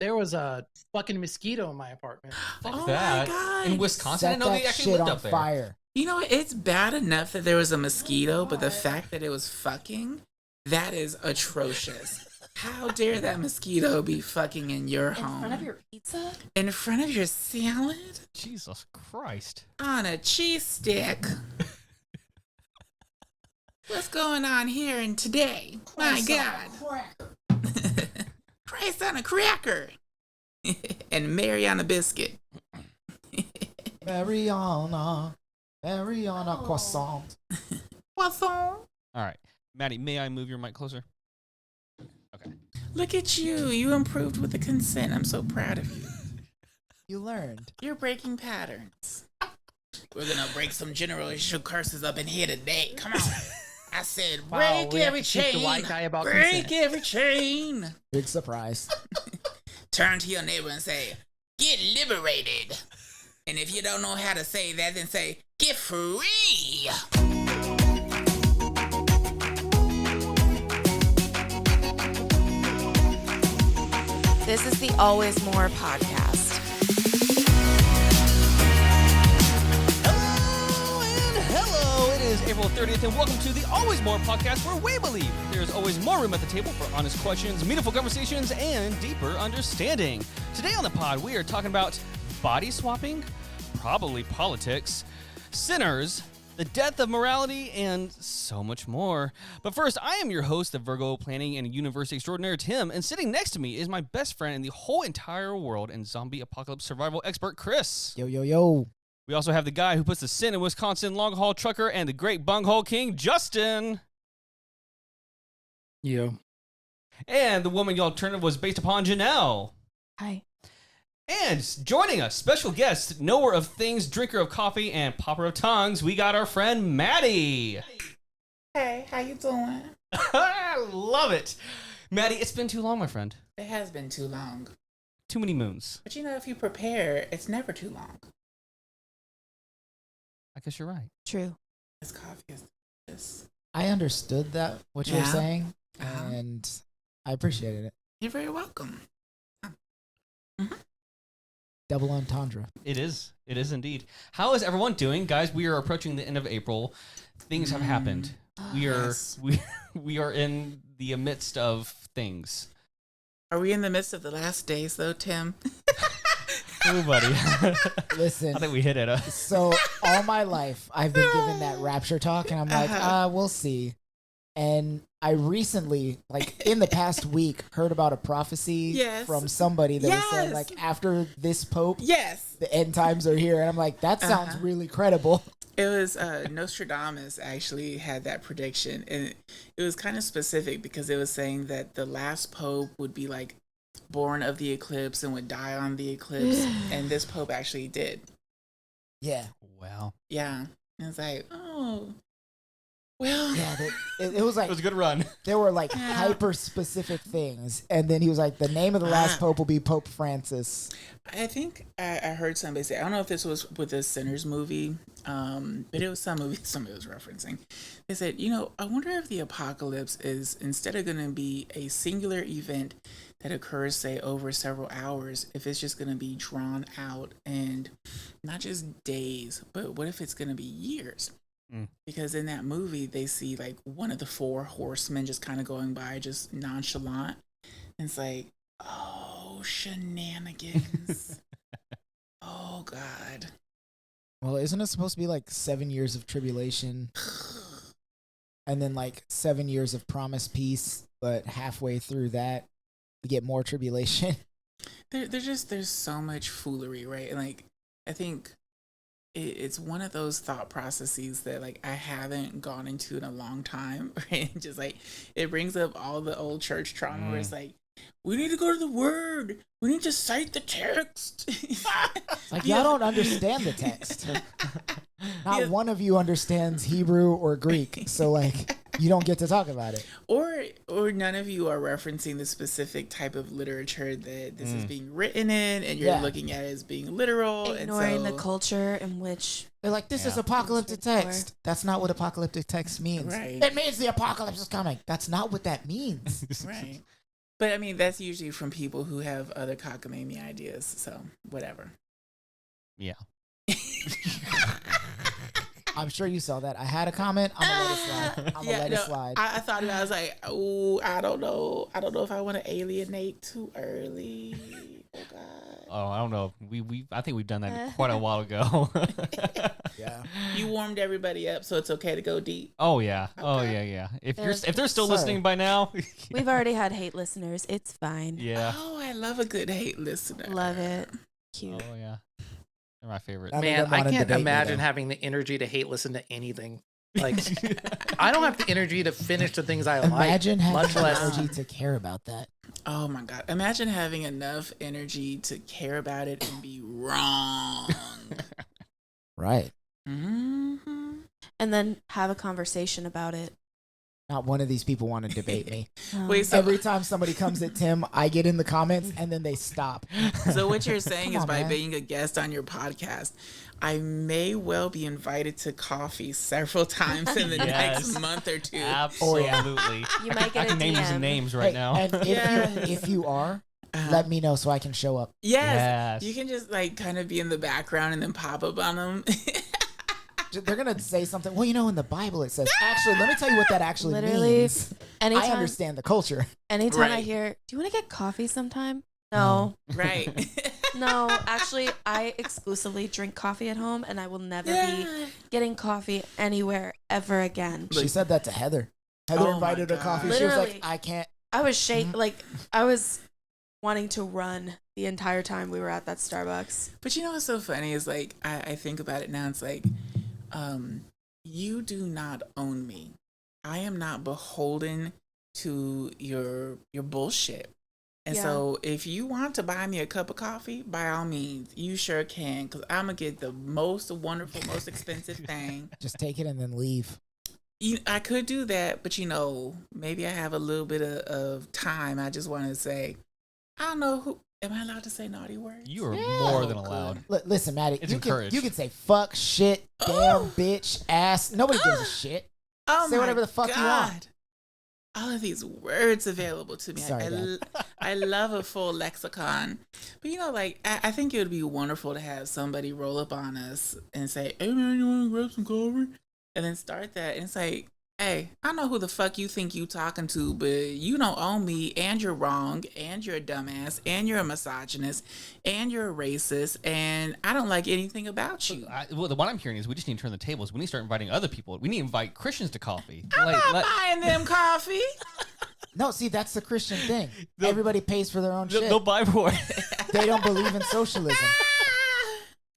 there was a fucking mosquito in my apartment. Fuck my that. God. In Wisconsin, I Set know they that actually shit lived on up there. fire. You know, it's bad enough that there was a mosquito, but the fact that it was fucking, that is atrocious. How dare that mosquito be fucking in your home? In front of your pizza? In front of your salad? Jesus Christ. On a cheese stick? What's going on here and today? My God. Christ on a cracker. And Mary on a biscuit. Mary on a croissant. Croissant. All right. Maddie, may I move your mic closer? Okay. Look at you. You improved with the consent. I'm so proud of you. You learned. You're breaking patterns. We're going to break some generational curses up in here today. Come on. I said, Wow, break we have every to teach the chain. white guy about Break consent. every chain. Big surprise. Turn to your neighbor and say, get liberated. And if you don't know how to say that, then say, get free. This is the Always More podcast. Hello, it is April 30th, and welcome to the Always More podcast, where we believe there's always more room at the table for honest questions, meaningful conversations, and deeper understanding. Today on the pod, we are talking about body swapping, probably politics, sinners, the death of morality, and so much more. But first, I am your host, the Virgo planning and universe extraordinaire, Tim, and sitting next to me is my best friend in the whole entire world and zombie apocalypse survival expert, Chris. Yo, yo, yo. We also have the guy who puts the sin in Wisconsin, long haul trucker, and the great bunghole king, Justin. You. And the woman y'all alternative was based upon Janelle. Hi. And joining us, special guest, knower of things, drinker of coffee, and popper of tongues, we got our friend Matti. Hey, how you doing? I love it. Matti, it's been too long, my friend. It has been too long. Too many moons. But you know, if you prepare, it's never too long. I guess you're right. True. This coffee is delicious. I understood that, what you were Yeah. saying, Uh-huh. and I appreciated it. You're very welcome. Double entendre. It is. It is indeed. How is everyone doing? Guys, we are approaching the end of April. Things have happened. We are Yes. we are in the midst of things. Are we in the midst of the last days, though, Tim? Oh, buddy. Listen, I think we hit it. so all my life, I've been given that rapture talk, and I'm like, we'll see. And I recently, like in the past week, heard about a prophecy Yes. from somebody that was saying, Yes. like, after this pope, Yes. the end times are here. And I'm like, that sounds really credible. It was Nostradamus actually had that prediction, and it was kind of specific because it was saying that the last pope would be like born of the eclipse and would die on the eclipse, and this pope actually did. Yeah. Wow. Yeah, and it's like, oh, well, Yeah. It was like, It was a good run. there were like Yeah. hyper specific things. And then he was like, the name of the last pope will be Pope Francis. I think I heard somebody say, I don't know if this was with the Sinners movie, but it was some movie somebody was referencing. They said, you know, I wonder if the apocalypse is instead of going to be a singular event that occurs, say, over several hours, if it's just going to be drawn out and not just days, but what if it's going to be years? Because in that movie, they see like one of the four horsemen just kind of going by, just nonchalant. And it's like, oh, shenanigans. Oh, God. Well, isn't it supposed to be like 7 years of tribulation? And then like 7 years of promised peace, but halfway through that, we get more tribulation. There's so much foolery, right? And like, I think it's one of those thought processes that like I haven't gone into in a long time, right? Just like, it brings up all the old church trauma where it's like, we need to go to the word. We need to cite the text. Like, y'all don't understand the text. Not Yeah. one of you understands Hebrew or Greek. So, like, you don't get to talk about it. Or none of you are referencing the specific type of literature that this is being written in, and you're Yeah. looking at it as being literal. Ignoring and so, the culture in which They're like, this is Yeah. apocalyptic text. That's not what apocalyptic text means. Right. It means the apocalypse is coming. That's not what that means. Right. But I mean, that's usually from people who have other cockamamie ideas. So whatever. Yeah. I'm sure you saw that. I had a comment. I'm gonna let it slide. I'm gonna let it slide. I thought about it. I was like, oh, I don't know. I don't know if I want to alienate too early. Oh God. Oh, I don't know. I think we've done that quite a while ago. Yeah. You warmed everybody up, so it's okay to go deep. Oh yeah. Oh Okay. yeah. If Yes. they're still Sorry. listening by now. We've already had hate listeners. It's fine. Yeah. Oh, I love a good hate listener. Love it. Cute. Oh yeah. They're my favorite. None of Man, them I wanna can't debate me, imagine though. having the energy to hate listen to anything. Like, I don't have the energy to finish the things I Imagine like, having much the less. energy to care about that. Oh my God. Imagine having enough energy to care about it and be wrong. Right. Mm-hmm. And then have a conversation about it. Not one of these people want to debate me. Wait, so, Every time somebody comes at Tim, I get in the comments and then they stop. so what you're saying Come is on, by man. being a guest on your podcast, I may well be invited to coffee several times in the Yes. next month or two. Absolutely. You might I get a can name you DM. some names right Hey, now. And Yes. if you are, Uh-huh. let me know so I can show up. Yes. Yes. You can just like kind of be in the background and then pop up on them. They're gonna say something. Well, in the Bible it says. Actually, let me tell you what that actually Literally, means. I Anytime, understand the culture. anytime I Right. hear, do you want to get coffee sometime? No. Right. No, actually, I exclusively drink coffee at home, and I will never be Yeah. getting coffee anywhere ever again. She said that to Heather. Heather Oh my invited her God. coffee. She was Literally. like, I can't. I was I was wanting to run the entire time we were at that Starbucks. But you know what's so funny is like I think about it now. It's like, you do not own me. I am not beholden to your bullshit. And Yeah. so if you want to buy me a cup of coffee, by all means, you sure can. Because I'm gonna get the most wonderful, most expensive thing. Just take it and then leave. I could do that, but maybe I have a little bit of time. I just want to say, I don't know who. Am I allowed to say naughty words? You are Yeah. more than Oh, good. allowed. Listen, Maddie, It's you encouraged. can say fuck, shit, damn, Oh. bitch, ass. Nobody gives a shit. Oh Say my whatever the fuck you want. God. All of these words available to me. Sorry, Dad. I love a full lexicon. But I think it would be wonderful to have somebody roll up on us and say, hey man, you want to grab some coffee? And then start that. And it's like, hey, I know who the fuck you think you talking to, but you don't own me, and you're wrong, and you're a dumbass, and you're a misogynist, and you're a racist, and I don't like anything about you. What I'm hearing is we just need to turn the tables. We need to start inviting other people. We need to invite Christians to coffee. I'm not buying them coffee. No, see, that's the Christian thing. They'll- Everybody pays for their own shit. They'll buy for it. They don't believe in socialism.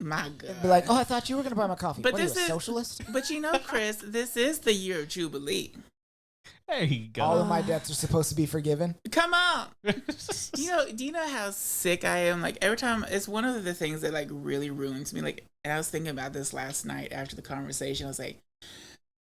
My God. Be like, oh, I thought you were going to buy my coffee. But What are you, this a is- socialist? But Chris, this is the year of Jubilee. There you go. All of my debts are supposed to be forgiven. Come on. Do you know how sick I am? Like every time, it's one of the things that like really ruins me. Like, and I was thinking about this last night after the conversation. I was like,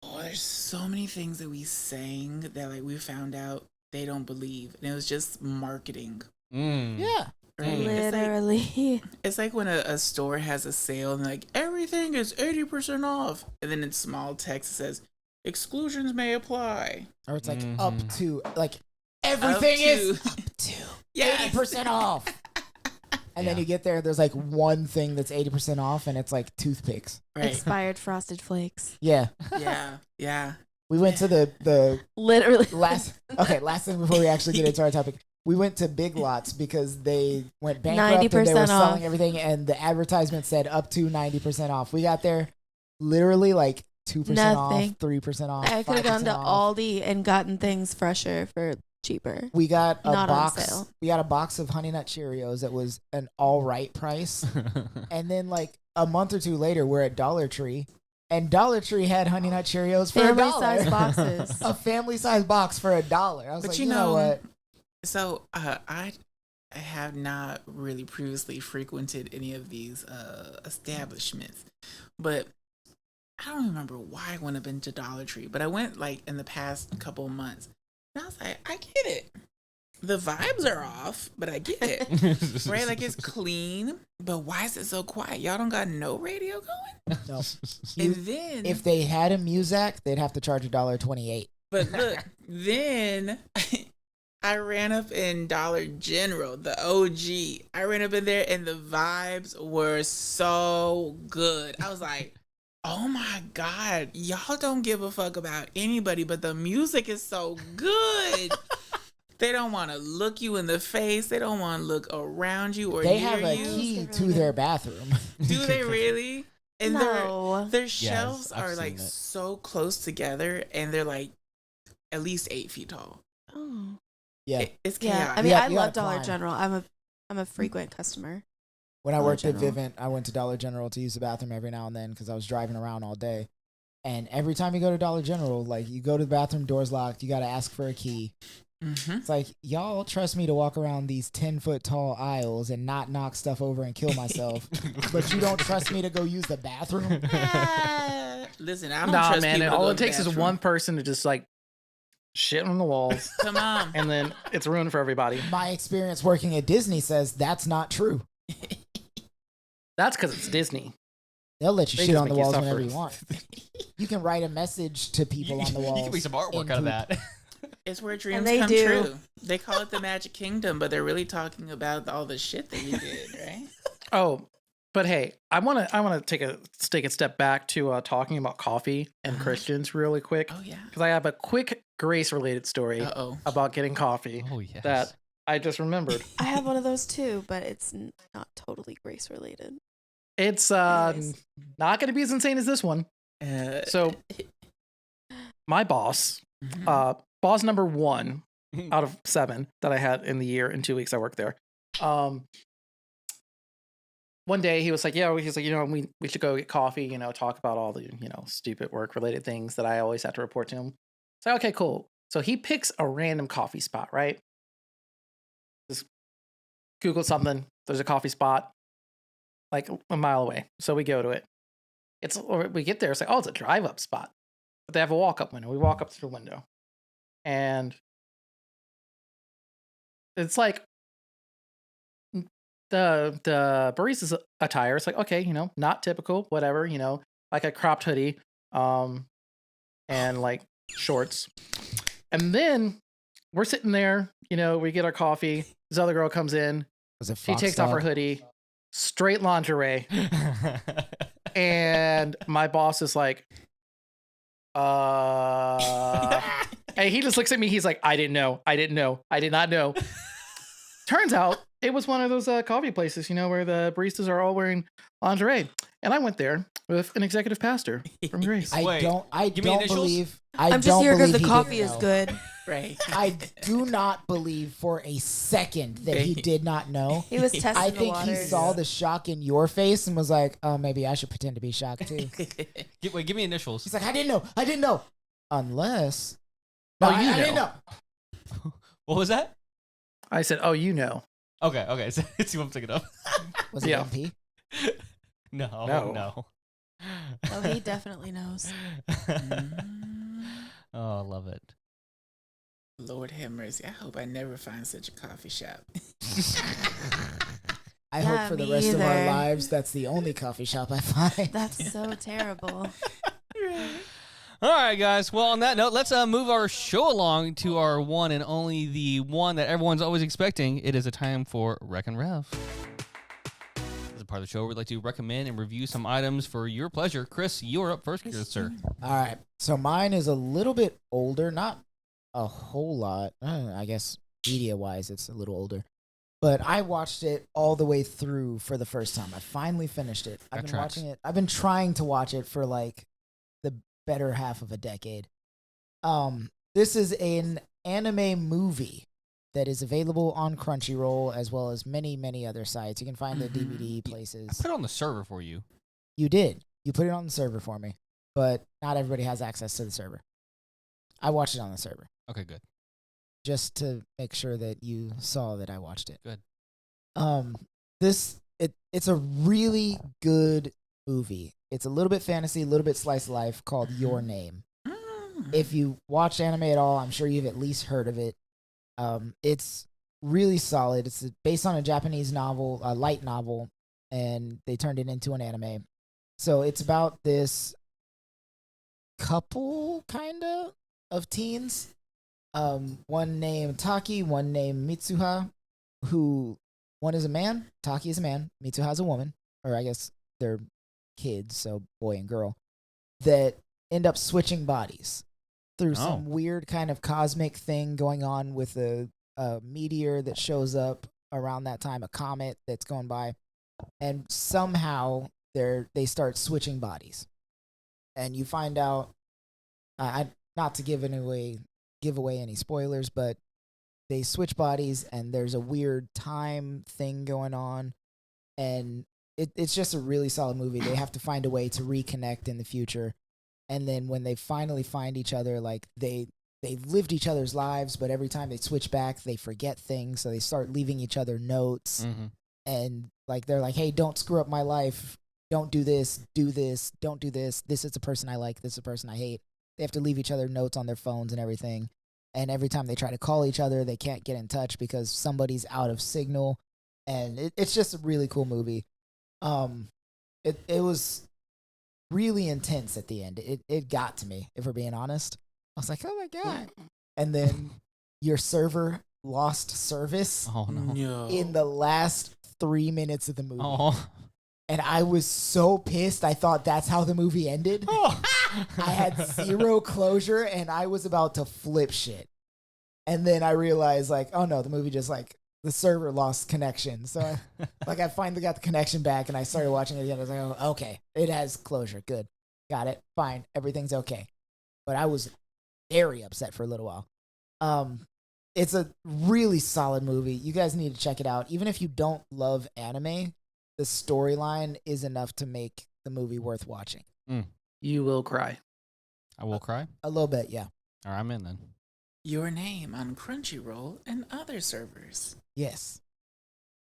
oh, there's so many things that we sang that like we found out they don't believe, and it was just marketing. Mm. Yeah. Right? Literally. It's like when a store has a sale and like everything is 80% off, and then in small text it says exclusions may apply. Or it's like Mhm. up to, like, everything is to. up to Yes. 80% off. And then Yeah. you get there, there's like one thing that's 80% off, and it's like toothpicks. Right. Expired Frosted Flakes. Yeah. Yeah. We went to the Literally. last thing before we actually get into our topic. We went to Big Lots because they went bankrupt and they were 90% selling off. everything, and the advertisement said up to 90% off. We got there literally like 2% Nothing. off, 3% off. I could have gone 5% to off. Aldi and gotten things fresher for cheaper. We got a Not on box. sale. We got a box of Honey Nut Cheerios that was an all right price, and then like a month or two later, we're at Dollar Tree, and Dollar Tree had Honey Nut Cheerios for Family $1. size boxes. A family size box for $1. I was But like, you you know know, what? So I have not really previously frequented any of these establishments, but I don't remember why I went up into Dollar Tree. But I went like in the past couple of months, and I was like, I get it. The vibes are off, but I get it. Right? Like it's clean, but why is it so quiet? Y'all don't got no radio going? No. And then If they had a Muzak, they'd have to charge $1.28. But look, then I ran up in Dollar General, the OG. I ran up in there and the vibes were so good. I was like, oh my God, y'all don't give a fuck about anybody, but the music is so good. They don't want to look you in the face. They don't want to look around you or They near have a you. key to their bathroom. Do they really? And No. their shelves I've are seen like it. so close together, and they're like at least 8 feet tall. Oh. Yeah. It's Yeah. chaotic. I mean, Yeah, I you love gotta Dollar climb. General. I'm a frequent customer. When I Dollar worked at General. Vivint, I went to Dollar General to use the bathroom every now and then because I was driving around all day. And every time you go to Dollar General, like you go to the bathroom, door's locked, you got to ask for a key. Mm-hmm. It's like, y'all trust me to walk around these 10-foot tall aisles and not knock stuff over and kill myself, but you don't trust me to go use the bathroom? Listen, I don't Nah, trust man. people And to all go it to the takes is bathroom. one person to just like shit on the walls, Come on. and then it's ruined for everybody. My experience working at Disney says that's not true. That's because it's Disney. They'll let you They shit just on the make you walls suffer. whenever you want. You can write a message to people on the walls. You can make some artwork in out of poop. that. It's where dreams they come do. true. They call it the Magic Kingdom, but they're really talking about all the shit that you did, right? Oh, but hey, I want to take a step back to talking about coffee and Christians really quick, Oh yeah. because I have a quick grace related story Uh-oh. about getting coffee Oh yes. that I just remembered. I have one of those too, but it's not totally grace related. It's Anyways. not going to be as insane as this one. So my boss, Mhm. boss number 1 out of 7 that I had in the year in 2 weeks I worked there. One day he was like, he's like, we should go get coffee, talk about all the, stupid work related things that I always have to report to him. So, okay, cool. So he picks a random coffee spot, right? Just Google something. There's a coffee spot like a mile away. So we go to it. We get there. It's like, oh, it's a drive up spot, but they have a walk up window. We walk up to the window, and it's like the barista's attire. It's like, okay, not typical, whatever, like a cropped hoodie, and like shorts. And then we're sitting there, we get our coffee. This other girl comes in. Was it She Fox takes off her Dog? hoodie, straight lingerie. And my boss is like, and he just looks at me. He's like, I did not know. Turns out it was one of those coffee places, where the baristas are all wearing lingerie. And I went there with an executive pastor from Grace. Wait, I give me don't initials? believe. I'm just here because the he coffee didn't is know. good. Right. I do not believe for a second that he did not know. He was testing I the think he waters. saw the shock in your face and was like, "Oh, maybe I should pretend to be shocked too." Wait, give me initials. He's like, "I didn't know." Unless, Oh, I didn't know. What was that? I said, oh, Okay. So, let's see what I'm thinking of. Was it Yeah. MP? No. Oh, he definitely knows. Oh, I love it. Lord have mercy. I hope I never find such a coffee shop. I Yeah, hope for the me rest of our either. lives that's the only coffee shop I find. That's so terrible. All right, guys. Well, on that note, let's move our show along to our one and only, the one that everyone's always expecting. It is a time for Rec and Rev. This is a part of the show where we'd like to recommend and review some items for your pleasure. Chris, you're up first, good sir. All right. So mine is a little bit older, not a whole lot. I guess media-wise, it's a little older. But I watched it all the way through for the first time. I finally finished it. I've been tracks. watching it. I've been trying to watch it for like the better half of a decade. This is an anime movie that is available on Crunchyroll as well as many, many other sites. You can find the DVD I places. put it on the server for you. You did. You put it on the server for me, but not everybody has access to the server. I watched it on the server Okay, good. just to make sure that you saw that I watched it. Good. It's a really good movie. It's a little bit fantasy, a little bit slice of life called Your Name. If you watch anime at all, I'm sure you've at least heard of it. It's really solid. It's based on a Japanese novel, a light novel, and they turned it into an anime. So it's about this couple, kind of teens. One named Taki, one named Mitsuha, who one is a man, Taki is a man, Mitsuha is a woman, or I guess they're kids, so boy and girl, that end up switching bodies through some weird kind of cosmic thing going on with a meteor that shows up around that time, a comet that's going by, and somehow they start switching bodies, and you find out, not to give away any spoilers, but they switch bodies, and there's a weird time thing going on, and it's just a really solid movie. They have to find a way to reconnect in the future, and then when they finally find each other, like they've lived each other's lives, but every time they switch back, they forget things, so they start leaving each other notes, and like they're like, hey, don't screw up my life, don't do this, don't do this, this is the person I like, this is the person I hate. They have to leave each other notes on their phones and everything, and every time they try to call each other, they can't get in touch because somebody's out of signal, and it's just a really cool movie. It was really intense at the end. It got to me, if we're being honest. I was like, oh my God. And then your server lost service in the last 3 minutes of the movie. And I was so pissed. I thought that's how the movie ended. I had zero closure, and I was about to flip shit. And then I realized, like, oh no, the movie just, like, the server lost connection. So, I finally got the connection back, and I started watching it again. I was like, oh, okay, it has closure. Good. Got it. Fine. Everything's okay. But I was very upset for a little while. It's a really solid movie. You guys need to check it out. Even if you don't love anime, the storyline is enough to make the movie worth watching. You will cry. I will cry? A little bit, yeah. All right, I'm in then. Your Name on Crunchyroll and other servers. Yes.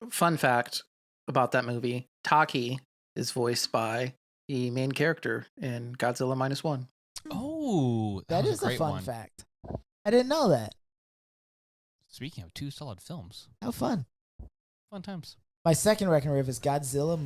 Fun fact about that movie, Taki is voiced by the main character in Godzilla -1. Oh, that was is a great fun one. fact. I didn't know that. Speaking of 2 solid films. How fun. Fun times. My second recommendation is Godzilla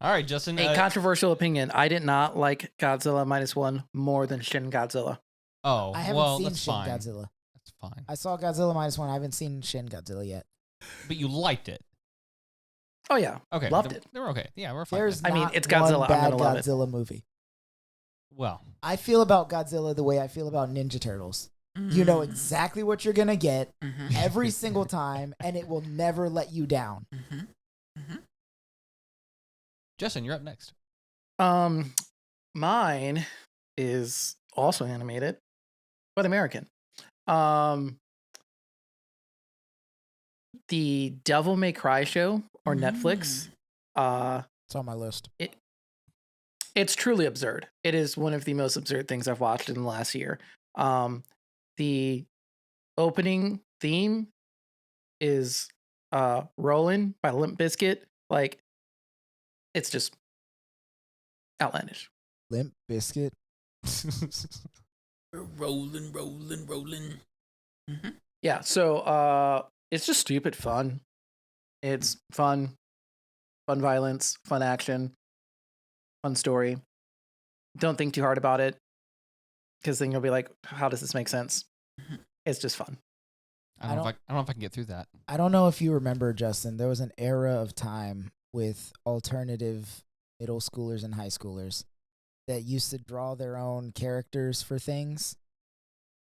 All right, Justin. A controversial opinion. I did not like Godzilla -1 more than Shin Godzilla. Oh, I haven't well, seen that's Shin fine. Godzilla. That's fine. I saw Godzilla -1. I haven't seen Shin Godzilla yet. But you liked it. Oh yeah, Okay. loved it. They were okay. Yeah, we're fine. There's then. I mean, not it's one Godzilla. I'm bad gonna love it. Godzilla movie. Well, I feel about Godzilla the way I feel about Ninja Turtles. You know exactly what you're going to get every single time, and it will never let you down. Justin, you're up next. Mine is also animated, but American. The Devil May Cry show or Netflix. It's on my list. It's truly absurd. It is one of the most absurd things I've watched in the last year. The opening theme is Rollin' by Limp Bizkit. Like, it's just outlandish. Limp Bizkit. Rolling. Yeah, so it's just stupid fun. It's fun violence, fun action, fun story. Don't think too hard about it, because then you'll be like, how does this make sense? It's just fun. I don't know if I can get through that. I don't know if you remember, Justin, there was an era of time with alternative middle schoolers and high schoolers that used to draw their own characters for things.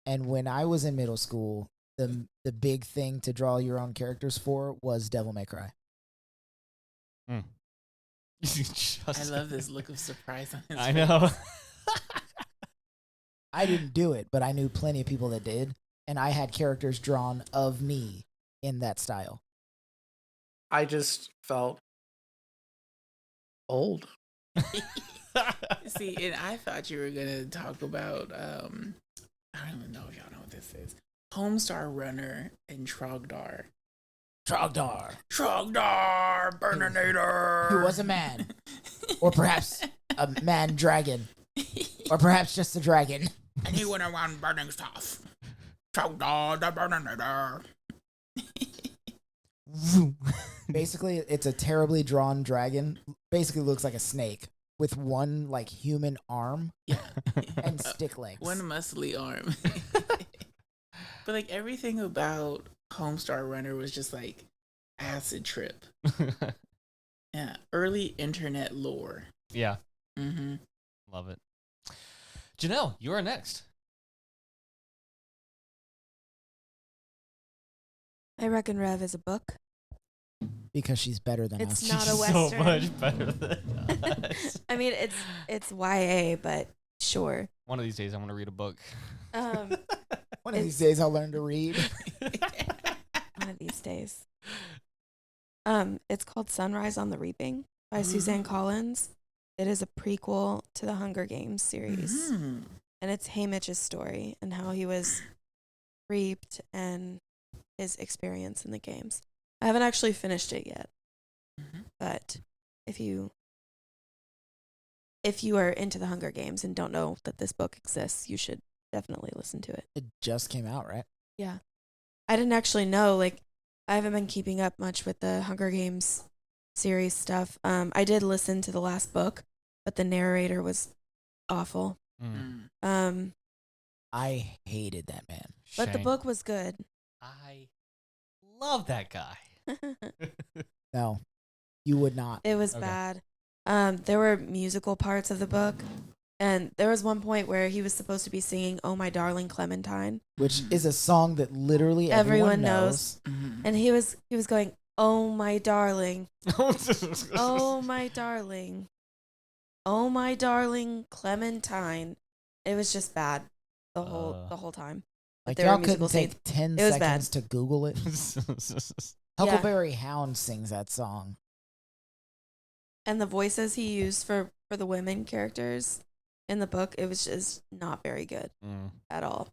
And when I was in middle school, the big thing to draw your own characters for was Devil May Cry. I love this look of surprise on his I face. know. I didn't do it, but I knew plenty of people that did, and I had characters drawn of me in that style. I just felt old. See, and I thought you were gonna talk about I don't even know if y'all know what this is. Homestar Runner and Trogdor. Trogdor, Burninator. who was a man, or perhaps a man dragon, or perhaps just a dragon. And he went around burning stuff. Trogdor the Burninator. Basically, it's a terribly drawn dragon. Basically looks like a snake, with one like human arm Yeah. and stick legs. One muscly arm. But like everything about Homestar Runner was just like acid trip. Yeah. Early internet lore. Yeah. Mm-hmm. Love it. Janelle, you are next. I reckon Rev is a book. Because she's better than It's us. not a So Western. much better than us. I mean, it's YA, but sure. One of these days, I want to read a book. Um, One of these days I'll learn to read. one of these days. It's called Sunrise on the Reaping by Suzanne Collins. It is a prequel to the Hunger Games series, Mm-hmm. and it's Haymitch's story and how he was reaped and his experience in the games. I haven't actually finished it yet, Mm-hmm. but if you are into the Hunger Games and don't know that this book exists, you should definitely listen to it. It just came out, right? Yeah. I didn't actually know, like, I haven't been keeping up much with the Hunger Games series stuff. I did listen to the last book, but the narrator was awful. Mm. I hated that man. But the Shame. book was good. I love that guy. No, you would not. It was Okay. bad. There were musical parts of the book, and there was one point where he was supposed to be singing "Oh My Darling Clementine," Which is a song that literally everyone knows. Mm-hmm. and he was going, "Oh my darling, oh my darling, oh my darling Clementine." It was just bad the whole time. But Like there were y'all musical couldn't take scenes. 10 It was bad. seconds to Google it. Huckleberry Hound sings that song. And the voices he used for the women characters in the book, it was just not very good at all.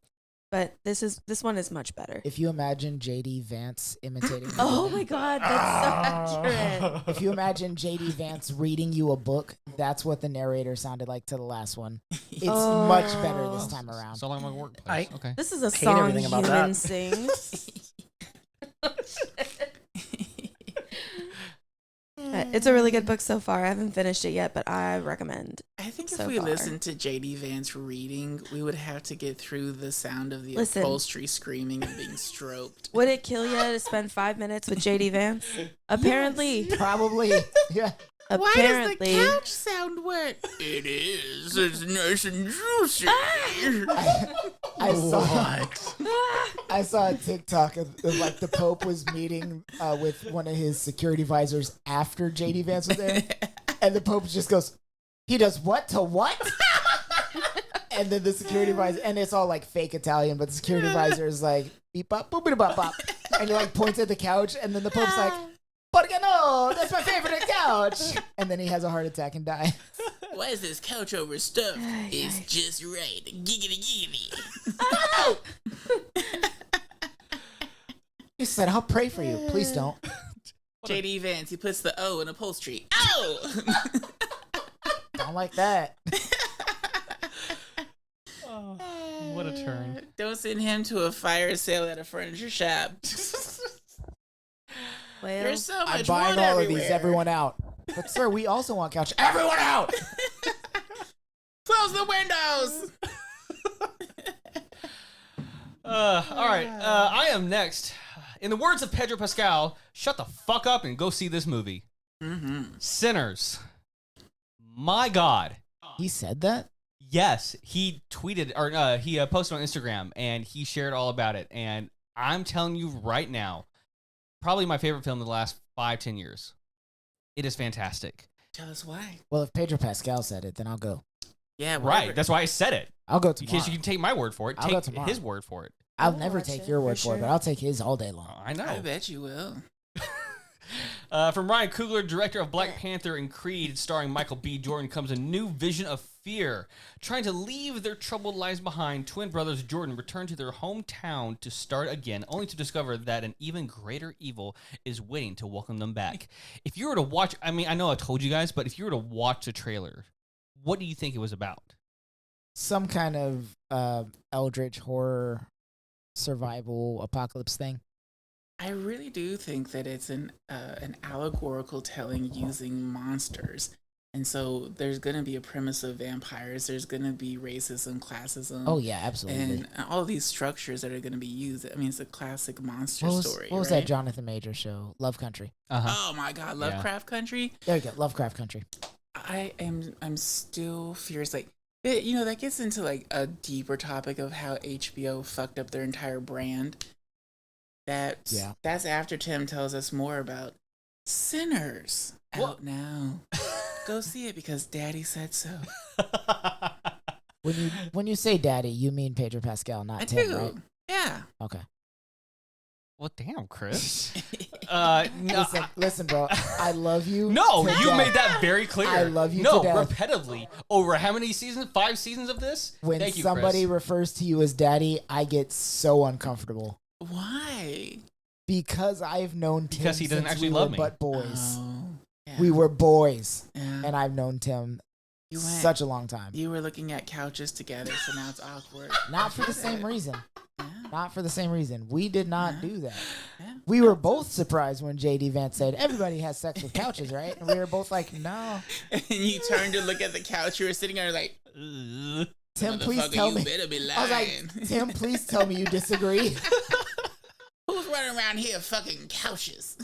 But this one is much better. If you imagine JD Vance imitating the Oh woman- my god, that's so accurate. If you imagine JD Vance reading you a book, that's what the narrator sounded like to the last one. It's much better this time around. So like my workplace. Okay. This is a Hate song everything about human that. sings. It's a really good book so far. I haven't finished it yet, but I recommend. I think if So we far. listened to JD Vance reading, we would have to get through the sound of the Listen. upholstery screaming and being stroked. Would it kill you to spend 5 minutes with JD Vance? Apparently, Probably. Yeah. apparently, sound wet? It is. It's nice and juicy. I saw a TikTok of like the Pope was meeting with one of his security visors after JD Vance was there, and the Pope just goes, "He does what to what?" And then the security visor, and it's all like fake Italian, but the security visor is like beep bop boopity bop bop, and he like points at the couch, and then the Pope's like, "Porque no? That's my favorite couch." And then he has a heart attack and dies. Why is this couch overstuffed? It's just right. Giggity giggity. He said, "I'll pray for you. Please don't." JD Vance, he puts the O in upholstery. Oh! Don't like that. What a turn. Don't send him to a fire sale at a furniture shop. well, There's so I'm much buying wood all of everywhere. these. Everyone out. But sir, we also want couch. Everyone out. Close the windows. All right. I am next. In the words of Pedro Pascal, shut the fuck up and go see this movie. Sinners. My God. He said that? Yes, he tweeted or he posted on Instagram and he shared all about it. And I'm telling you right now, probably my favorite film in the last 5-10 years. It is fantastic. Tell us why. Well, if Pedro Pascal said it, then I'll go. Yeah, whatever. Right. That's why I said it. I'll go In tomorrow. case you can take my word for it, I'll go take tomorrow. his word for it. I'll I'll never watch take it, your for word for it, sure. but I'll take his all day long. I know. I bet you will. From Ryan Coogler, director of Black Panther and Creed, starring Michael B. Jordan, comes a new vision of fear. Trying to leave their troubled lives behind, twin brothers Jordan return to their hometown to start again, only to discover that an even greater evil is waiting to welcome them back. If you were to watch, I mean, I know I told you guys, but if you were to watch the trailer, what do you think it was about? Some kind of eldritch horror survival apocalypse thing. I really do think that it's an allegorical telling using monsters And so there's going to be a premise of vampires. There's going to be racism, classism. Oh yeah, absolutely. And all of these structures that are going to be used. I mean, it's a classic monster story. What was right? that Jonathan Majors show? Love Country. Oh my God, Lovecraft Country. There you go, Lovecraft Country. I'm still furious. Like, that gets into like a deeper topic of how HBO fucked up their entire brand. That's after Tim tells us more about Sinners out now. Go see it because Daddy said so. When you say Daddy, you mean Pedro Pascal, not Tim, right? Yeah. Okay. Well, damn, Chris. Listen, bro. I love you. No, you made that very clear. I love you. No, to death. repetitively over how many seasons? 5 seasons of this. When Thank you, somebody Chris. refers to you as Daddy, I get so uncomfortable. Why? Because I've known Tim Because he doesn't since actually we love were me. but boys. Oh, yeah. We were boys, Yeah. and I've known Tim such a long time. You were looking at couches together, so now it's awkward. Not for the same reason. Yeah. Not for the same reason. We did not do that. Yeah. We were both surprised when JD Vance said, everybody has sex with couches, right? And we were both like, no. And you turned to look at the couch you were sitting on, like, Tim, please tell me. Better be lying. I was like, Tim, please tell me you disagree. Who's running around here fucking couches?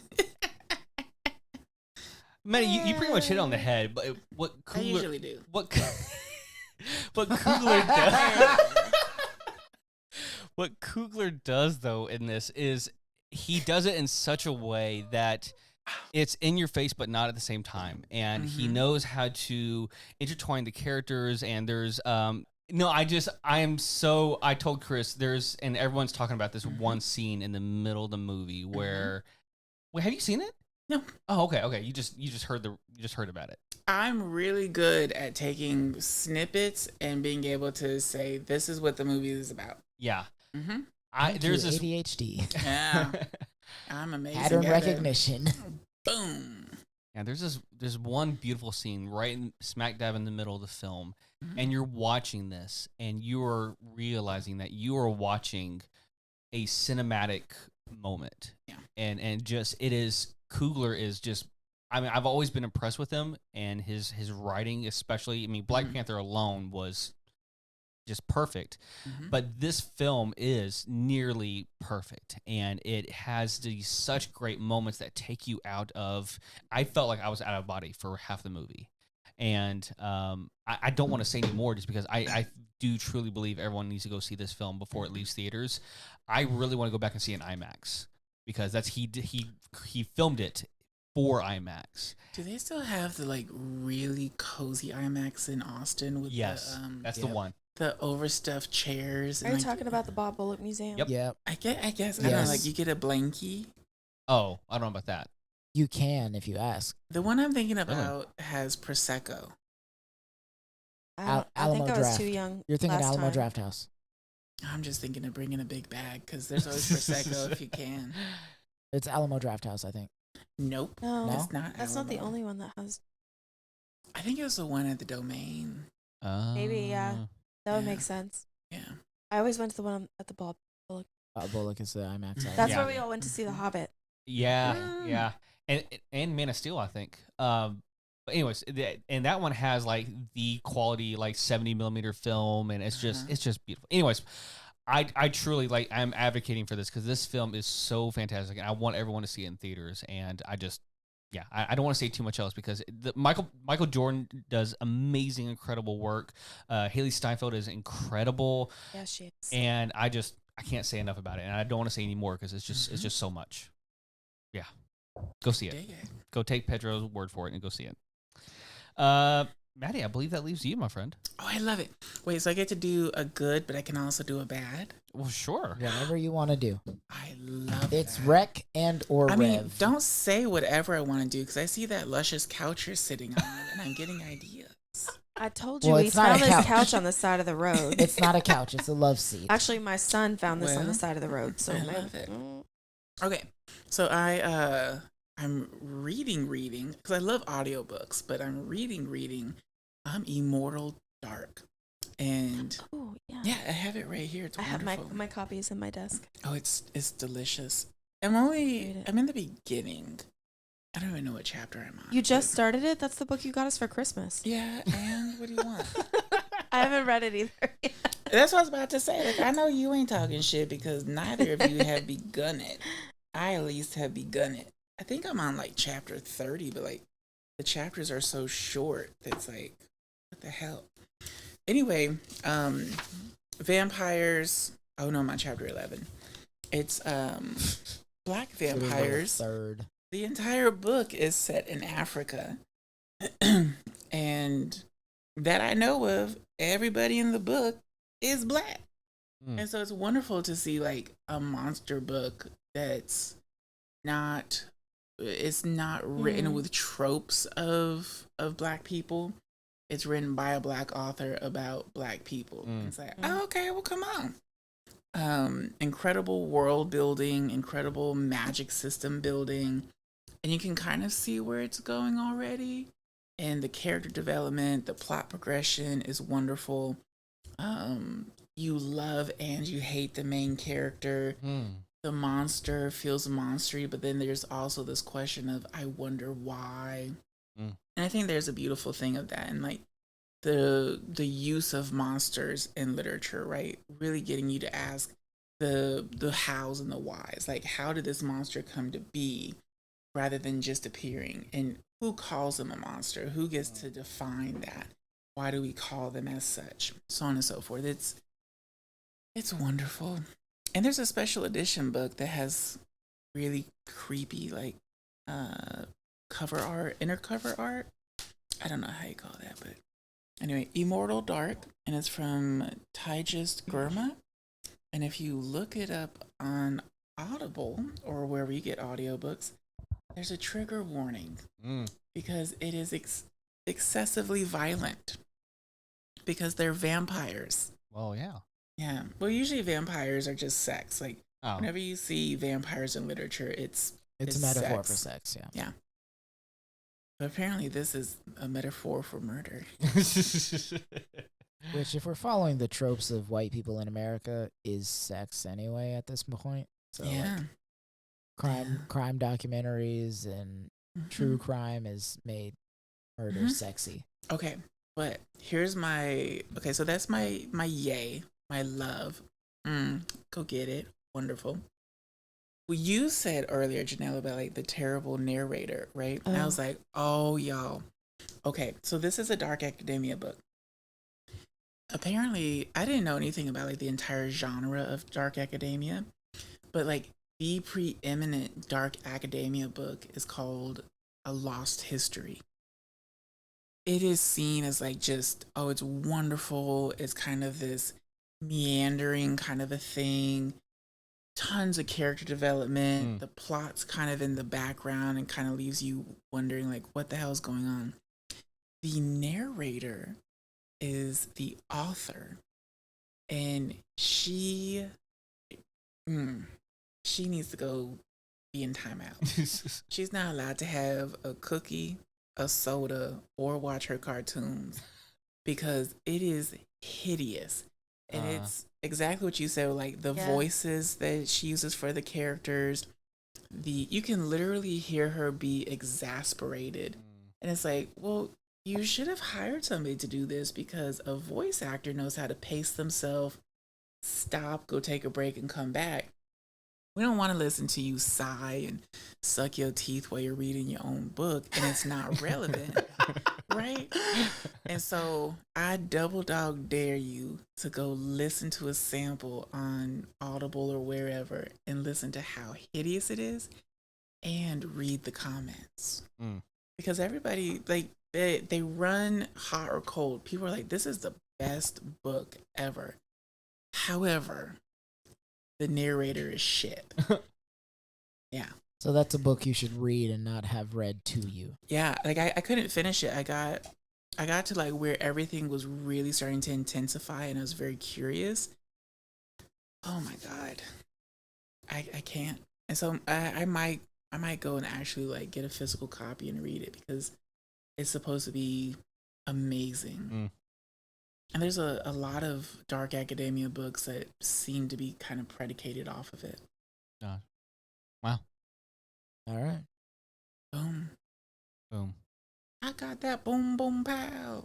Man, you pretty much hit on the head. But what Coogler, I usually do. What Coogler does? What Coogler does though in this is he does it in such a way that it's in your face, but not at the same time. And he knows how to intertwine the characters. And there's I told Chris and everyone's talking about this one scene in the middle of the movie where, wait, have you seen it? No. Oh, okay. You just heard about it. I'm really good at taking snippets and being able to say, this is what the movie is about. Yeah. Mm-hmm. There's this ADHD. Yeah. I'm amazing. Pattern recognition. Boom. Yeah, there's one beautiful scene right smack dab in the middle of the film, and you're watching this, and you're realizing that you are watching a cinematic moment. Yeah. And just Coogler is just, I mean, I've always been impressed with him and his writing, especially. I mean, Black Panther alone was just perfect, but this film is nearly perfect, and it has these such great moments that take you out of. I felt like I was out of body for half the movie, and I don't want to say any more just because I do truly believe everyone needs to go see this film before it leaves theaters. I really want to go back and see it in IMAX because he filmed it for IMAX. Do they still have the like really cozy IMAX in Austin with Yes, that's the one. The overstuffed chairs. Are you talking about the Bob Bullock Museum? Yep. Yep. I guess. I don't know, like you get a blankie. Oh, I don't know about that. You can if you ask. The one I'm thinking about has Prosecco. I think Alamo I was Draft. too young. You're thinking last Alamo time. Draft House. I'm just thinking of bringing a big bag because there's always Prosecco if you can. It's Alamo Draft House, I think. Nope. No, No? It's not. that's not the Alamo. only one that has. I think it was the one at the Domain. Maybe, yeah. That would Yeah. make sense. Yeah. I always went to the one at the Bob Bullock. Bullock is the IMAX. That's Yeah. where we all went to see The Hobbit. Yeah. And Man of Steel, I think. But anyways, and that one has like the quality like 70 millimeter film, and it's just beautiful. Anyways, I truly like, I'm advocating for this because this film is so fantastic, and I want everyone to see it in theaters. And I just, yeah, I don't want to say too much else because Michael Jordan does amazing, incredible work. Haley Steinfeld is incredible, Yeah, she is. and I can't say enough about it, and I don't want to say any more because it's just so much. Yeah, go see it. Dig it. Go take Pedro's word for it and go see it. Matti, I believe that leaves you, my friend. Oh, I love it. Wait, so I get to do a good, but I can also do a bad? Well, sure. Whatever you want to do. I love It's that. rec and or I rev. mean, don't say whatever I want to do because I see that luscious couch you're sitting on and I'm getting ideas. I told you Well, we it's not a found this couch. couch on the side of the road. It's not a couch. It's a love seat. Actually, my son found this on Well, the side of the road. So I love it. Okay, so I'm reading because I love audiobooks, but I'm reading. I'm Immortal Dark, and Oh yeah. yeah, I have it right here. It's I have wonderful. my copies in my desk. Oh, it's delicious. Read it. I'm in the beginning. I don't even know what chapter I'm on. You just started it? That's the book you got us for Christmas. Yeah, and what do you want? I haven't read it either yet. That's what I was about to say. Like, I know you ain't talking shit because neither of you have begun it. I at least have begun it. I think I'm on like chapter 30, but like the chapters are so short that's like, what the hell? Anyway, vampires. Oh no, I'm on chapter 11. It's black vampires. Third. The entire book is set in Africa. And that I know of, everybody in the book is black. And so it's wonderful to see like a monster book that's not written with tropes of black people. It's written by a black author about black people. It's like, oh, okay, well, come on. Incredible world building, incredible magic system building. And you can kind of see where it's going already. And the character development, the plot progression is wonderful. You love and you hate the main character. The monster feels monstery, but then there's also this question of, I wonder why. And I think there's a beautiful thing of that. And like the use of monsters in literature, right? Really getting you to ask the hows and the whys. Like, how did this monster come to be rather than just appearing? And who calls them a monster? Who gets to define that? Why do we call them as such? So on and so forth. It's wonderful. And there's a special edition book that has really creepy, like, cover art, inner cover art. I don't know how you call that, but anyway, Immortal Dark, and it's from Tigist Gurma. And if you look it up on Audible or wherever you get audiobooks, there's a trigger warning because it is excessively violent because they're vampires. Well, yeah. Yeah. Well, usually vampires are just sex. Like, whenever you see vampires in literature, it's a metaphor sex. for sex, yeah. Yeah. But apparently this is a metaphor for murder. Which, if we're following the tropes of white people in America, is sex anyway at this point. So, yeah. Like, crime documentaries and true crime has made murder sexy. Okay. But here's so that's my yay, my love. Go get it. Wonderful. Well, you said earlier, Janelle, about like the terrible narrator, right? And I was like, oh, y'all. Okay, so this is a dark academia book. Apparently, I didn't know anything about like the entire genre of dark academia, but like the preeminent dark academia book is called A Lost History. It is seen as like just, oh, it's wonderful. It's kind of this meandering kind of a thing. Tons of character development. The plot's kind of in the background and kind of leaves you wondering like, what the hell is going on? The narrator is the author, and she needs to go be in timeout. She's not allowed to have a cookie, a soda, or watch her cartoons because it is hideous. And it's exactly what you said, like the voices that she uses for the characters. You can literally hear her be exasperated. And it's like, well, you should have hired somebody to do this because a voice actor knows how to pace themselves, stop, go take a break, and come back. We don't want to listen to you sigh and suck your teeth while you're reading your own book and it's not relevant, right? And so I double dog dare you to go listen to a sample on Audible or wherever and listen to how hideous it is and read the comments. Because everybody, like, they run hot or cold. People are like, this is the best book ever. However, the narrator is shit. Yeah. So that's a book you should read and not have read to you. Yeah, like I couldn't finish it. I got to like where everything was really starting to intensify and I was very curious. Oh my God. I can't. And so I might go and actually like get a physical copy and read it because it's supposed to be amazing. And there's a lot of dark academia books that seem to be kind of predicated off of it. Wow. All right. Boom. got that boom, boom, pow.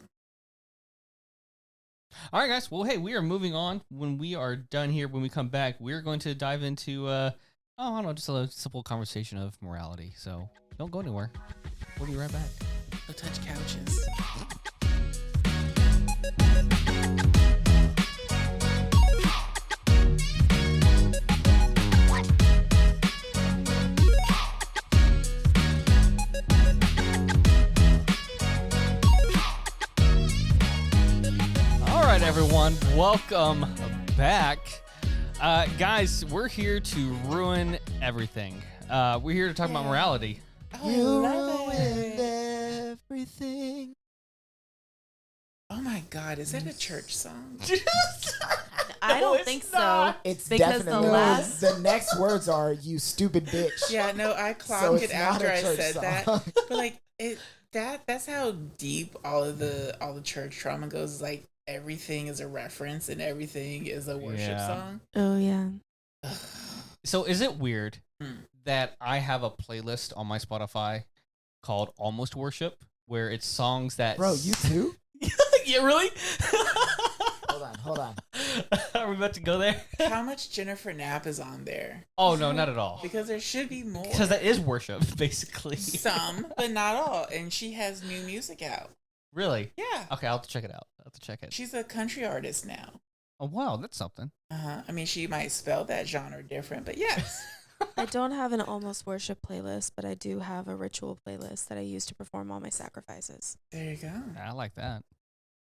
All right, guys. Well, hey, we are moving on. When we are done here, when we come back, we're going to dive into, I don't know, just a simple conversation of morality. So don't go anywhere. We'll be right back. Go touch couches. All right, everyone. Welcome back. Guys, we're here to ruin everything. We're here to talk about morality. You ruined everything. Oh my God, is that a church song? I don't think so. It's Because definitely the last- the next words are "you stupid bitch." Yeah, no, I So clocked it's it not after a I church said song. that. But like that's how deep all the church trauma goes. Is like everything is a reference and everything is a worship Yeah. song. Oh yeah. So is it weird Hmm. that I have a playlist on my Spotify called Almost Worship, where it's songs that... Bro, you too? Yeah, really? Hold on. Are we about to go there? How much Jennifer Knapp is on there? Oh, no, not at all. Because there should be more. Because that is worship, basically. Some, but not all. And she has new music out. Really? Yeah. Okay, I'll have to check it out. She's a country artist now. Oh, wow, that's something. I mean, she might spell that genre different, but yes. I don't have an almost worship playlist, but I do have a ritual playlist that I use to perform all my sacrifices. There you go. I like that.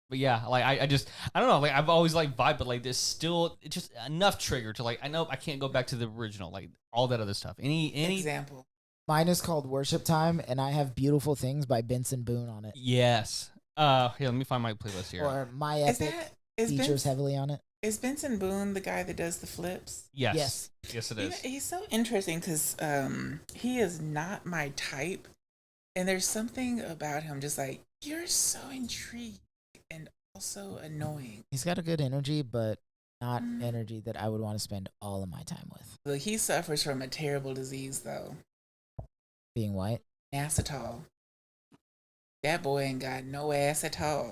But yeah, like I don't know, like I've always like vibe, but like there's still it's just enough trigger to like I know I can't go back to the original, like all that other stuff. Any Example. Mine is called Worship Time, and I have Beautiful Things by Benson Boone on it. Yes. Here, let me find my playlist here. Or My Is Epic that features heavily on it. is Benson Boone the guy that does the flips? Yes. Yes, it You know, is. he's so interesting because he is not my type, and there's something about him just like you're so intrigued and also annoying. He's got a good energy, but not energy that I would want to spend all of my time with. Look, he suffers from a terrible disease though, Being white. acetol. That boy ain't got no ass at all.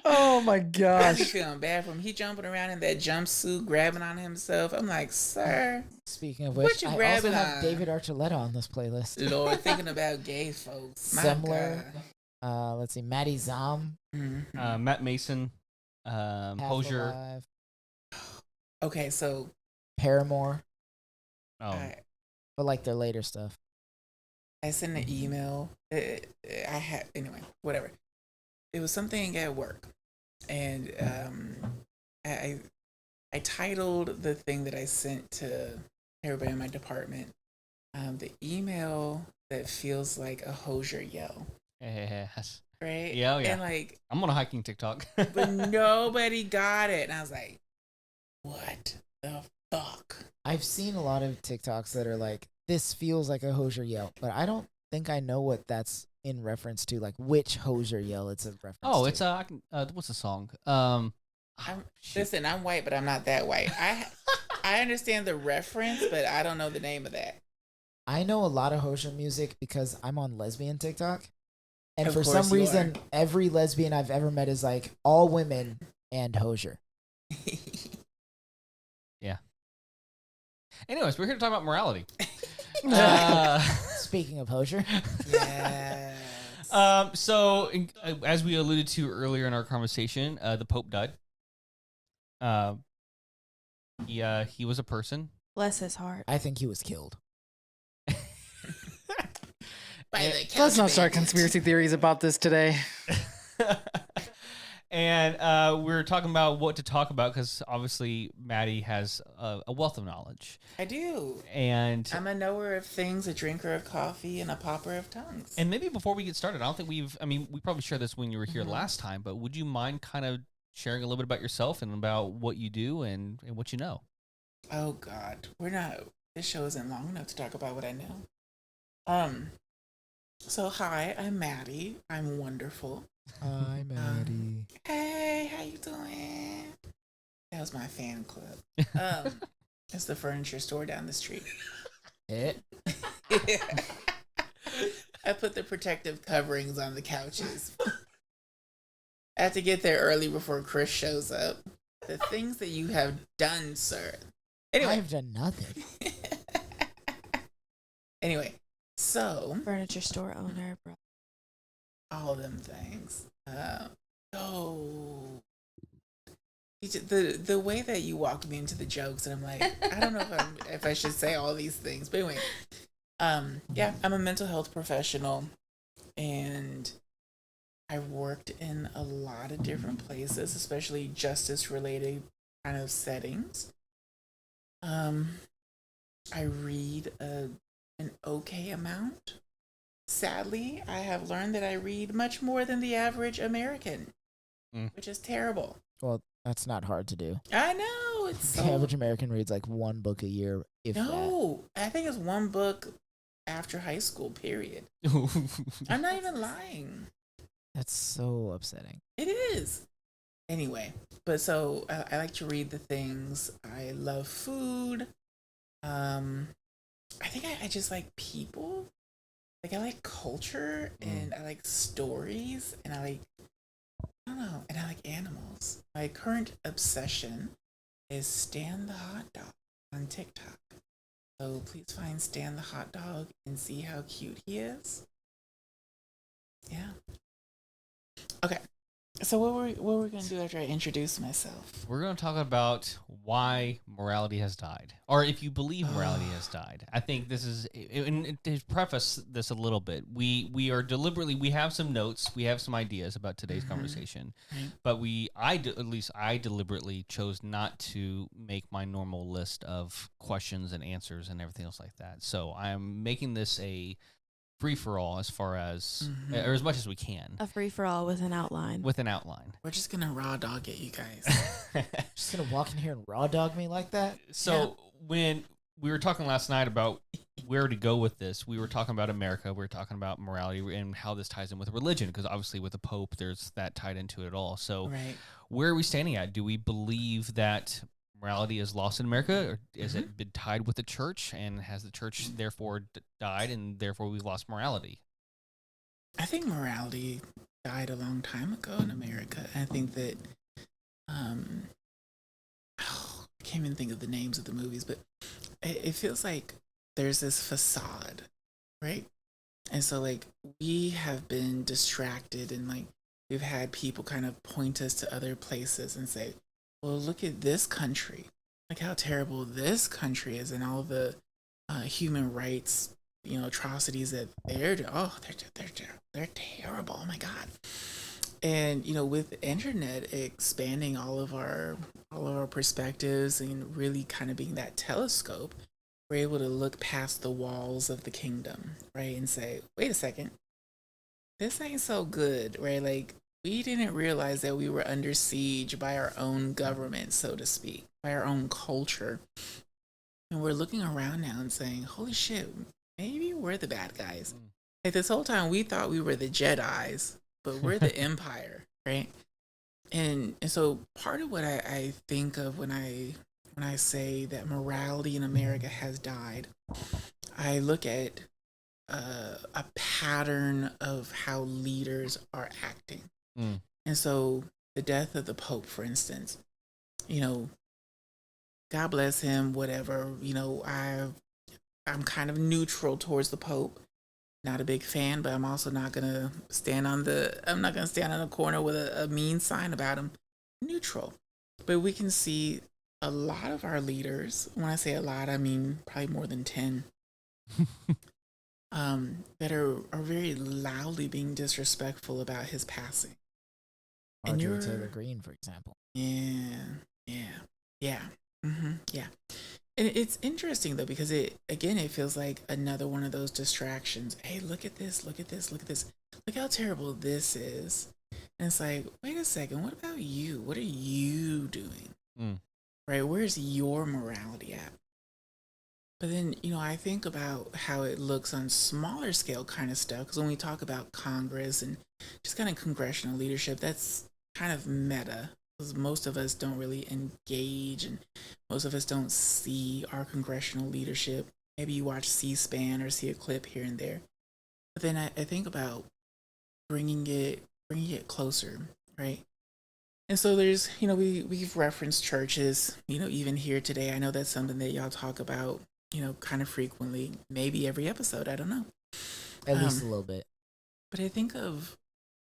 Oh my I be gosh. feeling bad for him. He jumping around in that jumpsuit, grabbing on himself. I'm like, sir, Speaking of What which, you I also grabbing have on? David Archuleta on this playlist. Lord, thinking about gay folks. My Similar. God. Let's see, Matty Zom, Mhm. Matt Mason, Half Hosier. Alive, Okay, so Paramore, Oh, but like their later stuff. I sent an email. I had anyway, whatever. It was something at work, and I titled the thing that I sent to everybody in my department, the email that feels like a Hosier yell, yes. right? Yeah, oh, yeah. And like, I'm on a hiking TikTok. but nobody got it, and I was like, what the fuck? I've seen a lot of TikToks that are like, this feels like a Hosier yell, but I don't think I know what that's in reference to, like which Hosier yell it's a reference to. Oh, it's what's the song? Listen, I'm white, but I'm not that white. I understand the reference, but I don't know the name of that. I know a lot of Hosier music because I'm on lesbian TikTok. And Of for course some you reason, every lesbian I've ever met is like all women and Hosier. Yeah. Anyways, we're here to talk about morality. Speaking of Hosier, Yes. As we alluded to earlier in our conversation, the Pope died. He was a person. Bless his heart. I think he was killed. Let's not start conspiracy theories about this today. And we were talking about what to talk about because obviously Maddie has a wealth of knowledge. I do. And I'm a knower of things, a drinker of coffee, and a popper of tongues. and maybe before we get started, I don't think we probably shared this when you were here Mhm. last time, but would you mind kind of sharing a little bit about yourself and about what you do and what you know? Oh God, this show isn't long enough to talk about what I know. So hi, I'm Maddie. I'm wonderful. Hi, Maddie. Hey, how you doing? That was my fan club. It's the furniture store down the street. It. I put the protective coverings on the couches. I have to get there early before Chris shows up. The things that you have done, sir. Anyway. I've done nothing. Anyway, so Furniture store owner, bro. all them things. Oh, the way that you walked me into the jokes, and I'm like, I don't know if I should say all these things, but anyway, yeah, I'm a mental health professional, and I worked in a lot of different places, especially justice related kind of settings. I read an okay amount. Sadly, I have learned that I read much more than the average American, which is terrible. Well, that's not hard to do. I know it's The so. average American reads like one book a year, if that. No, I think it's one book after high school. Period. I'm not even lying. That's so upsetting. It is. Anyway, but so I like to read the things. I love food. I think I just like people. Like I like culture and I like stories and I don't know, and I like animals. My current obsession is Stan the Hot Dog on TikTok. So please find Stan the Hot Dog and see how cute he is. Yeah. Okay. So what were we gonna do after I introduce myself? We're going to talk about why morality has died, or if you believe morality has died. I think this is, and to preface this a little bit, we are deliberately, we have some notes, we have some ideas about today's conversation, but at least I deliberately chose not to make my normal list of questions and answers and everything else like that. So I'm making this a free-for-all as far as, or as much as we can. A free-for-all with an outline. With an outline. We're just gonna raw dog it, you guys. Just gonna walk in here and raw dog me like that? So when we were talking last night about where to go with this, we were talking about America, we were talking about morality and how this ties in with religion, because obviously with the Pope, there's that tied into it all. So where are we standing at? Do we believe that morality is lost in America, or is it been tied with the church, and has the church therefore died, and therefore we've lost morality? I think morality died a long time ago in America. I think that I can't even think of the names of the movies, but it feels like there's this facade, right? And so like we have been distracted, and like we've had people kind of point us to other places and say, well, look at this country. Look how terrible this country is, and all the human rights, atrocities that they're doing. Oh, they're terrible. Oh my God. And with the internet expanding all of our perspectives and really kind of being that telescope, we're able to look past the walls of the kingdom, right, and say, wait a second, this ain't so good, right? Like, we didn't realize that we were under siege by our own government, so to speak, by our own culture. And we're looking around now and saying, holy shit, maybe we're the bad guys. Like this whole time we thought we were the Jedis, but we're the Empire, right? And so part of what I think of when I say that morality in America has died, I look at a pattern of how leaders are acting. And so the death of the Pope, for instance, God bless him, whatever, I'm kind of neutral towards the Pope. Not a big fan, but I'm also not going to stand on a corner with a mean sign about him. Neutral. But we can see a lot of our leaders, when I say a lot, I mean probably more than 10, that are very loudly being disrespectful about his passing. Marjorie Taylor Greene, for example. Yeah. And it's interesting though, because it feels like another one of those distractions. Hey, look at this, look at this, look at this. Look how terrible this is. And it's like, wait a second, what about you? What are you doing? Right? Where's your morality at? But then, I think about how it looks on smaller scale kind of stuff. Because when we talk about Congress and just kind of congressional leadership, that's kind of meta. Because most of us don't really engage, and most of us don't see our congressional leadership. Maybe you watch C-SPAN or see a clip here and there. But then I think about bringing it closer, right? And so there's, we've referenced churches, even here today. I know that's something that y'all talk about, kind of frequently, maybe every episode. I don't know. At least a little bit. But I think of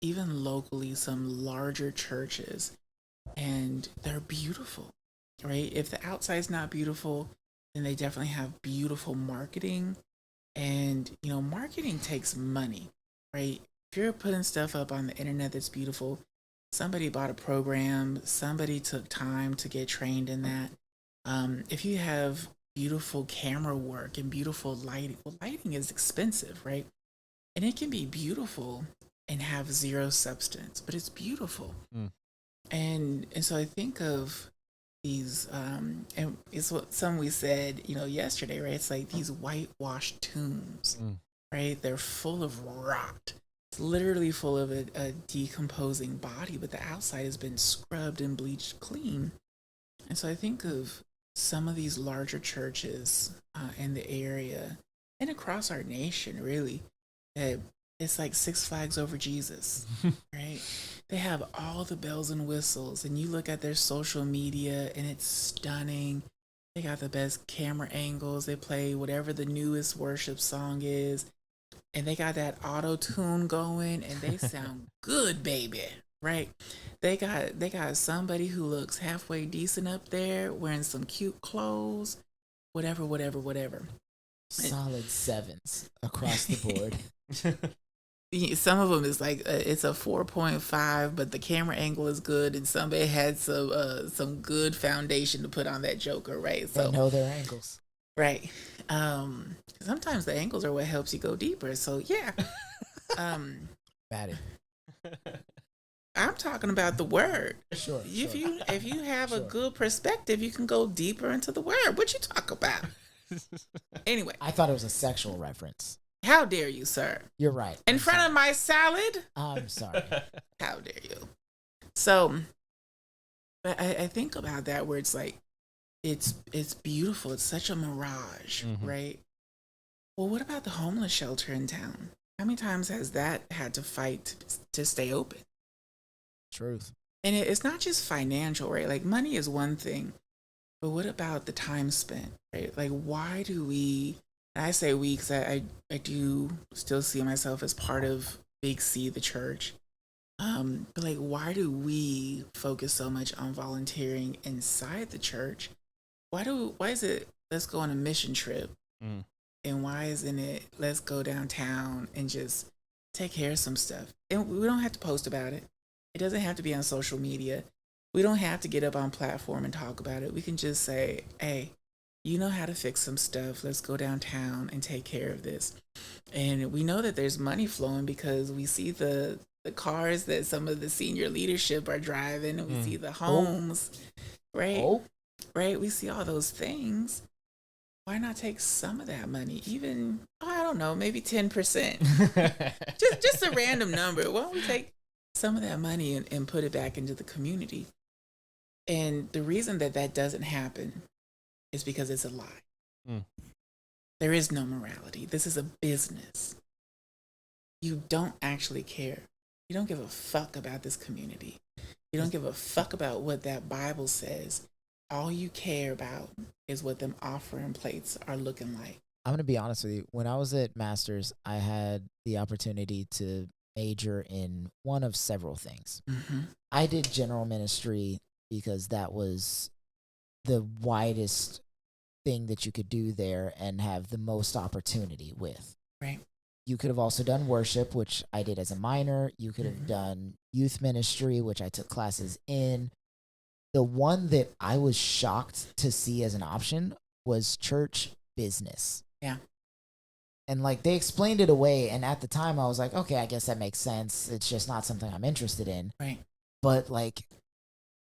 even locally some larger churches, and they're beautiful, right? If the outside's not beautiful, then they definitely have beautiful marketing. And, marketing takes money, right? If you're putting stuff up on the internet that's beautiful, somebody bought a program, somebody took time to get trained in that. If you have beautiful camera work and beautiful lighting, well, lighting is expensive, right? And it can be beautiful and have zero substance, but it's beautiful. And so I think of these, and it's what some we said, yesterday, right? It's like these whitewashed tombs, right? They're full of rot. It's literally full of a decomposing body, but the outside has been scrubbed and bleached clean. And so I think of some of these larger churches in the area and across our nation, really, that it's like Six Flags Over Jesus, right? They have all the bells and whistles, and you look at their social media and it's stunning. They got the best camera angles. They play whatever the newest worship song is, and they got that auto tune going, and they sound good, baby, right? They got somebody who looks halfway decent up there, wearing some cute clothes, whatever. Solid sevens across the board. Some of them is like it's a 4.5, but the camera angle is good, and somebody had some good foundation to put on that joker, right? So they know their angles, right? Sometimes the angles are what helps you go deeper. So yeah, Matti. I'm talking about the word. Sure. If you have a good perspective, you can go deeper into the word. What you talk about? Anyway, I thought it was a sexual reference. How dare you, sir? You're right. In front of my salad? I'm sorry. How dare you? So, but I think about that where it's like, it's beautiful. It's such a mirage, right? Well, what about the homeless shelter in town? How many times has that had to fight to stay open? Truth. And it's not just financial, right? Like money is one thing, but what about the time spent, right? Like why do we... I say we because I do still see myself as part of Big C, the church. But like, why do we focus so much on volunteering inside the church? Why is it let's go on a mission trip? And why isn't it let's go downtown and just take care of some stuff? And we don't have to post about it. It doesn't have to be on social media. We don't have to get up on platform and talk about it. We can just say, hey, you know how to fix some stuff. Let's go downtown and take care of this. And we know that there's money flowing because we see the cars that some of the senior leadership are driving, and we see the homes, right? Right? We see all those things. Why not take some of that money? Even, I don't know, maybe 10%. just a random number. Why don't we take some of that money and put it back into the community? And the reason that doesn't happen is because it's a lie. There is no morality. This is a business. You don't actually care. You don't give a fuck about this community. You don't give a fuck about what that Bible says. All you care about is what them offering plates are looking like. I'm going to be honest with you. When I was at Masters, I had the opportunity to major in one of several things. I did general ministry because that was the widest thing that you could do there and have the most opportunity with. Right. You could have also done worship, which I did as a minor. You could have done youth ministry, which I took classes in. The one that I was shocked to see as an option was church business. Yeah. And like they explained it away, and at the time I was like, okay, I guess that makes sense. It's just not something I'm interested in. Right. But like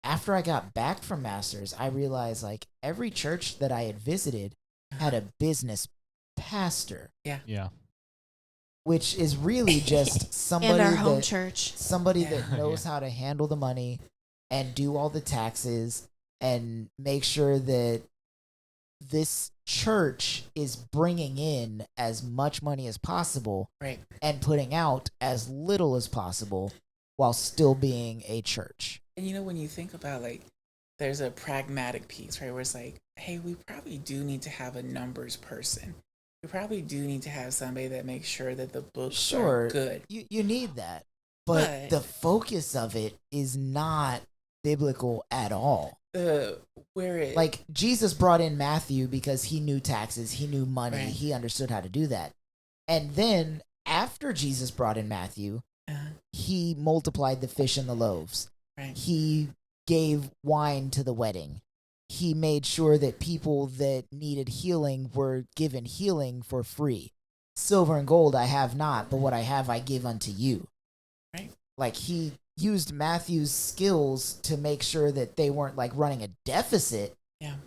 after I got back from Masters, I realized like every church that I had visited had a business pastor. Yeah. Yeah. Which is really just somebody and our home that, church. somebody that knows how to handle the money and do all the taxes and make sure that this church is bringing in as much money as possible, right, and putting out as little as possible while still being a church. And when you think about there's a pragmatic piece, right, where it's like, hey, we probably do need to have a numbers person. We probably do need to have somebody that makes sure that the books are good. You need that. But the focus of it is not biblical at all. Like, Jesus brought in Matthew because he knew taxes, he knew money, right. he understood how to do that. And then after Jesus brought in Matthew, he multiplied the fish and the loaves. Right. He gave wine to the wedding. He made sure that people that needed healing were given healing for free. Silver and gold I have not, but what I have I give unto you. Right. Like, he used Matthew's skills to make sure that they weren't like running a deficit,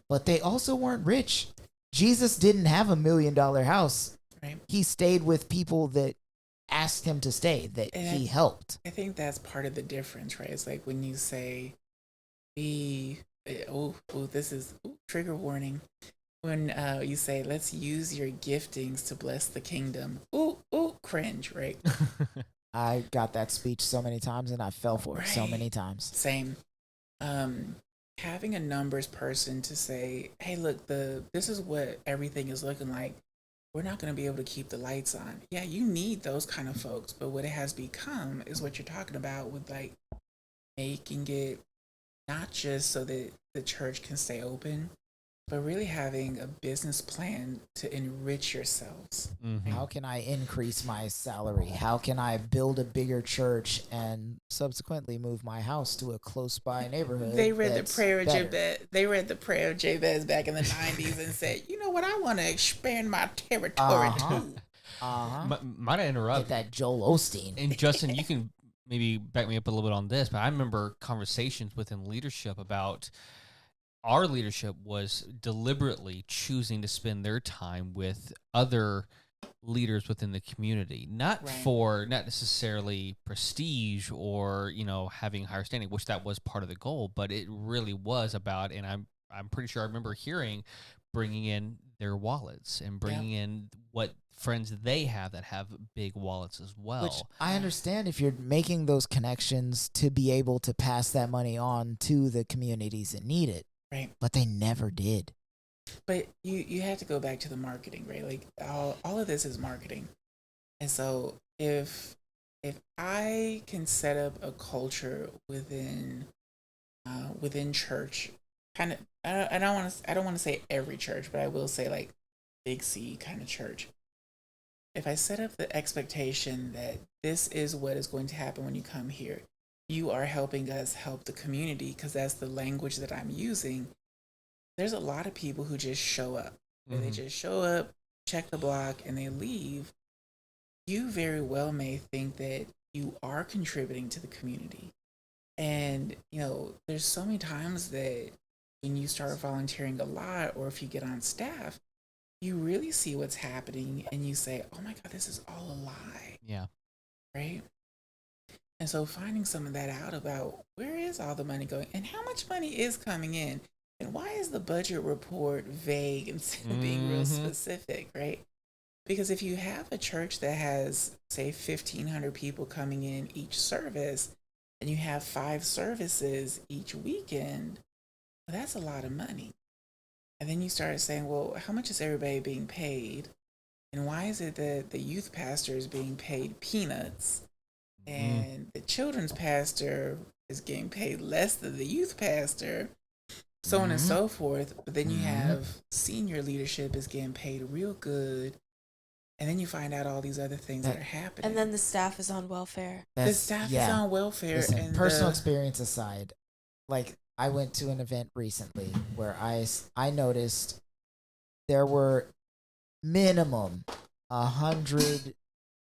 but they also weren't rich. Jesus didn't have $1 million house. Right. He stayed with people that asked him to stay, that he helped. I think that's part of the difference, right? It's like when you say, this is trigger warning. When you say, let's use your giftings to bless the kingdom. Cringe, right? I got that speech so many times and I fell for it so many times. Same. Having a numbers person to say, hey, look, this is what everything is looking like. We're not going to be able to keep the lights on. Yeah, you need those kind of folks. But what it has become is what you're talking about with making it not just so that the church can stay open, but really having a business plan to enrich yourselves. Mm-hmm. How can I increase my salary? How can I build a bigger church and subsequently move my house to a close by neighborhood? They read the prayer of Jabez. They read the prayer of Jabez back in the 90s and said, you know what? I want to expand my territory too. Might I interrupt? Get that Joel Osteen. And Justin, you can maybe back me up a little bit on this, but I remember conversations within leadership about our leadership was deliberately choosing to spend their time with other leaders within the community, not necessarily prestige or, having higher standing, which that was part of the goal, but it really was about, and I'm pretty sure I remember hearing, bringing in their wallets and bringing in what friends they have that have big wallets as well. Which I understand if you're making those connections to be able to pass that money on to the communities that need it. Right. But they never did. But you have to go back to the marketing, right? Like all of this is marketing. And so if I can set up a culture within church, kind of, I don't want to say every church, but I will say Big C kind of church. If I set up the expectation that this is what is going to happen when you come here, you are helping us help the community because that's the language that I'm using. There's a lot of people who just show up. Mm-hmm. They just show up, check the block, and they leave. You very well may think that you are contributing to the community. And, there's so many times that when you start volunteering a lot, or if you get on staff, you really see what's happening and you say, oh my God, this is all a lie. Yeah. Right? And so finding some of that out about where is all the money going and how much money is coming in and why is the budget report vague instead of being real specific, right? Because if you have a church that has, say, 1,500 people coming in each service and you have 5 services each weekend, well, that's a lot of money. And then you start saying, well, how much is everybody being paid? And why is it that the youth pastor is being paid peanuts? And the children's pastor is getting paid less than the youth pastor, so on and so forth. But then you have senior leadership is getting paid real good. And then you find out all these other things that are happening. And then the staff is on welfare. The staff is on welfare. Listen, and personal experience aside, I went to an event recently where I noticed there were minimum 100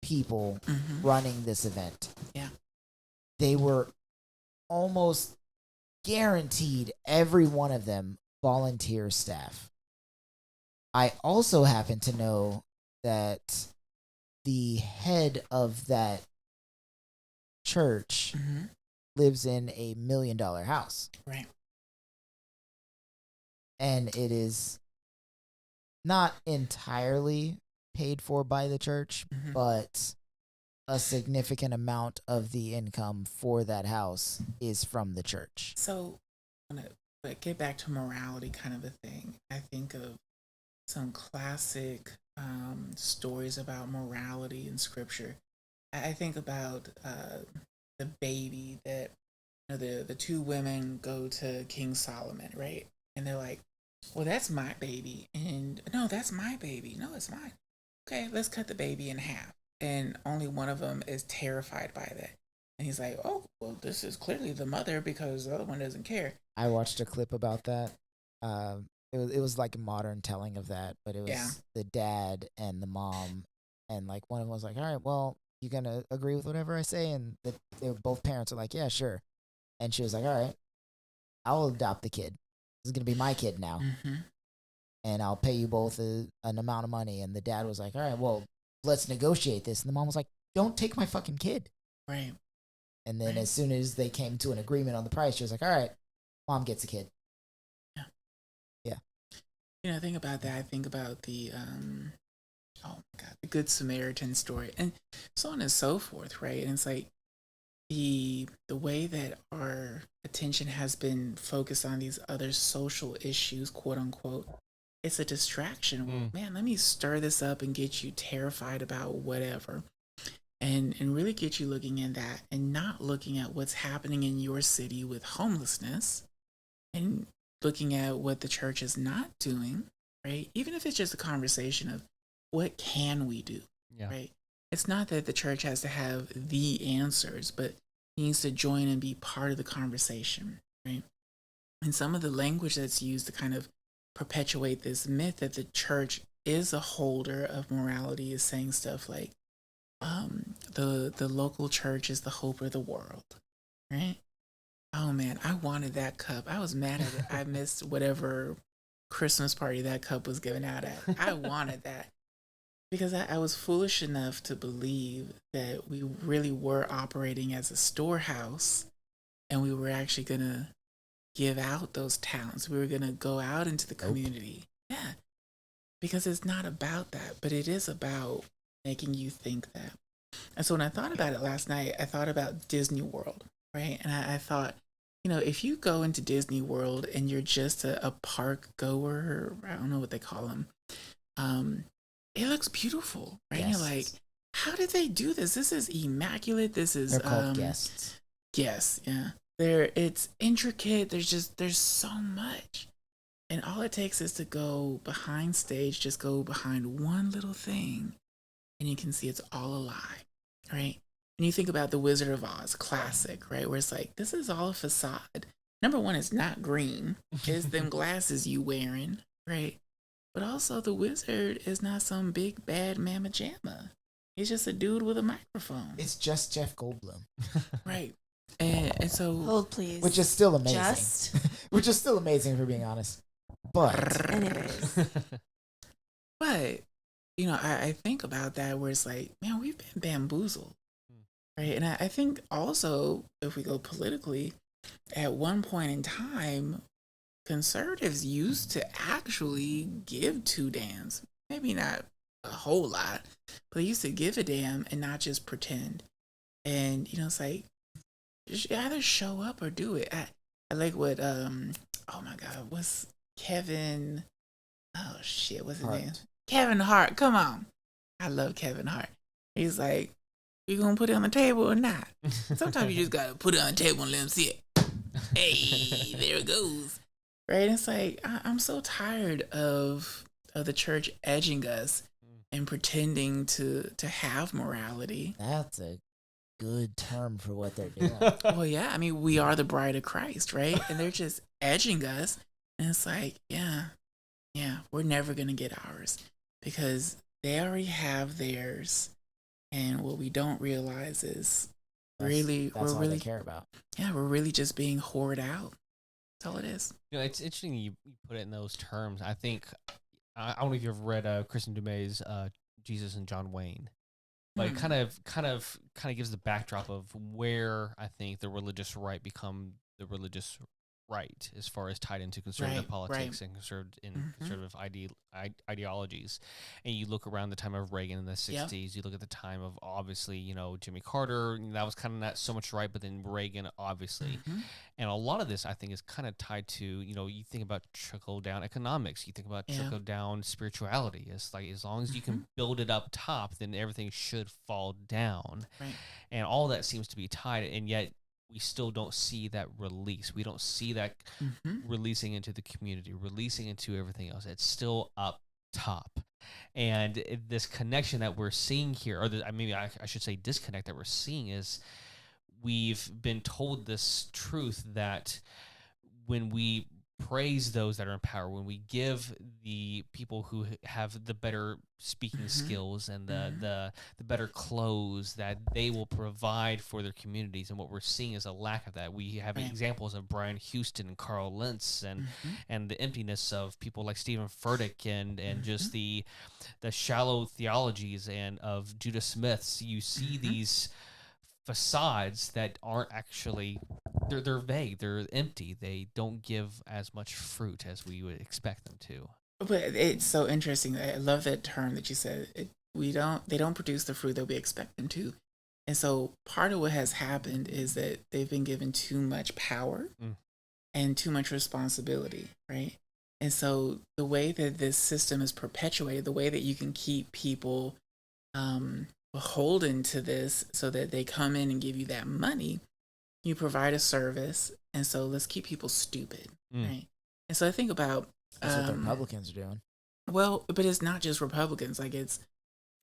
people running this event. Yeah. They were almost guaranteed, every one of them, volunteer staff. I also happen to know that the head of that church lives in $1 million house. Right. And it is not entirely paid for by the church, Mhm. but a significant amount of the income for that house is from the church. So, when but get back to morality kind of a thing, I think of some classic stories about morality in scripture. I think about the baby that the two women go to King Solomon, right? And they're like, "Well, that's my baby," and no, that's my baby. No, it's mine. Okay, let's cut the baby in half. And only one of them is terrified by that. And he's like, "Oh, well, this is clearly the mother because the other one doesn't care." I watched a clip about that. It was like a modern telling of that, but it was Yeah. the dad and the mom, and like one of them was like, "All right, well, you gonna agree with whatever I say?" And both parents are like, "Yeah, sure." And she was like, "All right, I'll adopt the kid. This is gonna be my kid now, Mm-hmm. and I'll pay you both an amount of money." And the dad was like, "All right, well, let's negotiate this." And the mom was like, "Don't take my fucking kid." Right. And then Right. as soon as they came to an agreement on the price, she was like, "All right, mom gets a kid." Yeah. Yeah. I think about that. I think about the oh my God, the Good Samaritan story, and so on and so forth, right? And it's like the way that our attention has been focused on these other social issues, quote unquote, it's a distraction. Well, man, let me stir this up and get you terrified about whatever. And really get you looking at that and not looking at what's happening in your city with homelessness and looking at what the church is not doing, right? Even if it's just a conversation of what can we do, Yeah. right? It's not that the church has to have the answers, but it needs to join and be part of the conversation, right? And some of the language that's used to kind of perpetuate this myth that the church is a holder of morality is saying stuff like, the local church is the hope of the world, right? Oh man, I wanted that cup. I was mad at it. I missed whatever Christmas party that cup was given out at. I wanted that because I was foolish enough to believe that we really were operating as a storehouse and we were actually going to give out those talents. We were going to go out into the community. Yeah. Because it's not about that, but it is about making you think that. And so when I thought about it last night, I thought about Disney World, right? And I thought, if you go into Disney World and you're just a park goer, I don't know what they call them, it looks beautiful, right? Yes. You're like, how did they do this? This is immaculate. This is They're called guests. Yes, yeah. It's intricate. There's so much. And all it takes is to go behind stage, just go behind one little thing, and you can see it's all alive, right? And you think about The Wizard of Oz, classic, right? Where it's like, this is all a facade. Number one, it's not green. It's them glasses you wearing, right? But also, the wizard is not some big bad mamma jamma. He's just a dude with a microphone. It's just Jeff Goldblum. Right. And so... Hold, please. Which is still amazing. Just? Which is still amazing, if we're being honest. But... Anyways. But, I think about that where it's like, man, we've been bamboozled. Right. And I think also, if we go politically, at one point in time, conservatives used to actually give two damns. Maybe not a whole lot, but they used to give a damn and not just pretend. And, it's like, just either show up or do it. I like what, oh my God, what's Kevin, oh shit, what's his name? Kevin Hart, come on. I love Kevin Hart. He's like, you gonna put it on the table or not? Sometimes you just gotta put it on the table and let them see it. Hey, there it goes. Right? It's like, I'm so tired of the church edging us and pretending to have morality. That's a good term for what they're doing. Well, yeah, I mean, we are the bride of Christ, right? And they're just edging us. And it's like, yeah, we're never gonna get ours because they already have theirs. And what we don't realize is That's all really they care about. Yeah, we're really just being hoarded out. That's all it is. It's interesting you put it in those terms. I think I don't know if you've read Kristen Dumais' Jesus and John Wayne, but it kind of gives the backdrop of where I think the religious right become the religious right as far as tied into conservative politics right. and conservative ideologies. And you look around the time of Reagan in the 60s, you look at the time of, obviously, Jimmy Carter, that was kind of not so much right, but then Reagan, obviously. And a lot of this, I think, is kind of tied to, you think about trickle-down economics, you think about trickle-down spirituality. It's like, as long as you can build it up top, then everything should fall down. Right. And all that seems to be tied, and yet we still don't see that release. We don't see that releasing into the community, releasing into everything else. It's still up top. And this connection that we're seeing here, or maybe I should say disconnect that we're seeing, is we've been told this truth that when we praise those that are in power, when we give the people who have the better speaking skills and the better clothes, that they will provide for their communities. And what we're seeing is a lack of that. We have examples of Brian Houston and Carl Lentz and the emptiness of people like Stephen Furtick and just the shallow theologies and of Judah Smiths. You see these facades that aren't actually, they're vague, they're empty, they don't give as much fruit as we would expect them to. But it's so interesting. I love that term that you said. They don't produce the fruit that we expect them to. And so part of what has happened is that they've been given too much power and too much responsibility, right? And so the way that this system is perpetuated, the way that you can keep people beholden to this so that they come in and give you that money, you provide a service, and so let's keep people stupid, right? And so I think about that's what the Republicans are doing. Well, but it's not just Republicans. Like I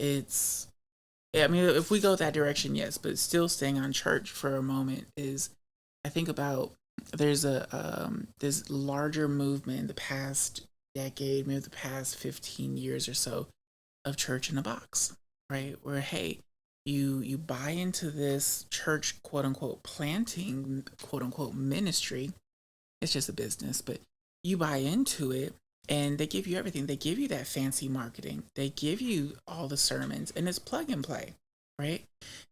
mean, if we go that direction, yes, but still staying on church for a moment is, I think about, there's this larger movement in the past decade, maybe the past 15 years or so, of church in a box. Right, where, hey, you buy into this church, quote unquote, planting, quote unquote, ministry. It's just a business, but you buy into it and they give you everything. They give you that fancy marketing. They give you all the sermons, and it's plug and play, right?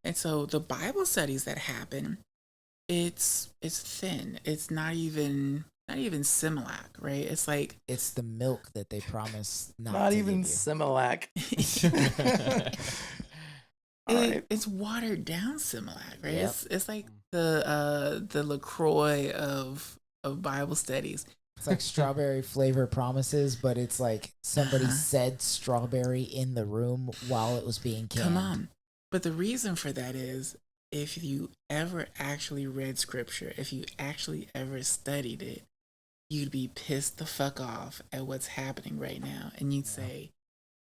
And so the Bible studies that happen, it's thin. It's not even Similac, right? It's like, it's the milk that they promise not even Similac. It's watered down Similac, right? Yep. It's like the LaCroix of Bible studies. It's like strawberry flavor promises, but it's like somebody said strawberry in the room while it was being canned. Come on. But the reason for that is, if you ever actually read scripture, if you actually ever studied it, you'd be pissed the fuck off at what's happening right now. And you'd say,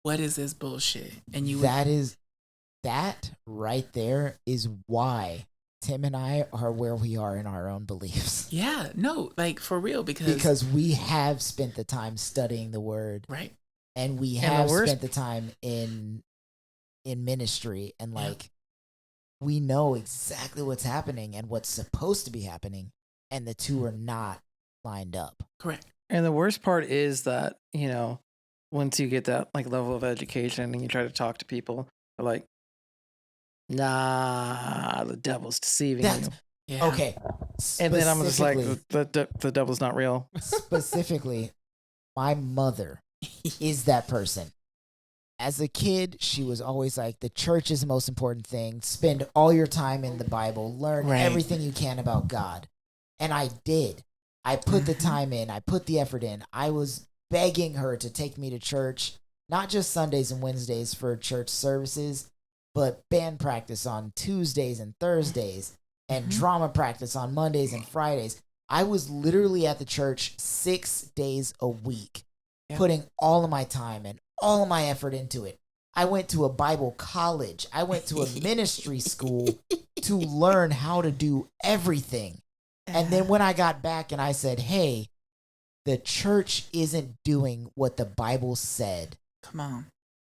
what is this bullshit? And that right there is why Tim and I are where we are in our own beliefs. Yeah, no, like for real, because we have spent the time studying the word. Right. And we have spent the time in ministry, and like we know exactly what's happening and what's supposed to be happening, and the two are not lined up. Correct. And the worst part is that, once you get that like level of education and you try to talk to people, they're like, nah, the devil's deceiving you. Yeah. Okay. And then I'm just like, the devil's not real. Specifically, my mother is that person. As a kid, she was always like, the church is the most important thing. Spend all your time in the Bible. Learn everything you can about God. And I did. I put the time in. I put the effort in. I was begging her to take me to church, not just Sundays and Wednesdays for church services, but band practice on Tuesdays and Thursdays and drama practice on Mondays and Fridays. I was literally at the church 6 days a week, putting all of my time and all of my effort into it. I went to a Bible college. I went to a ministry school to learn how to do everything. And then when I got back and I said, hey, the church isn't doing what the Bible said. Come on.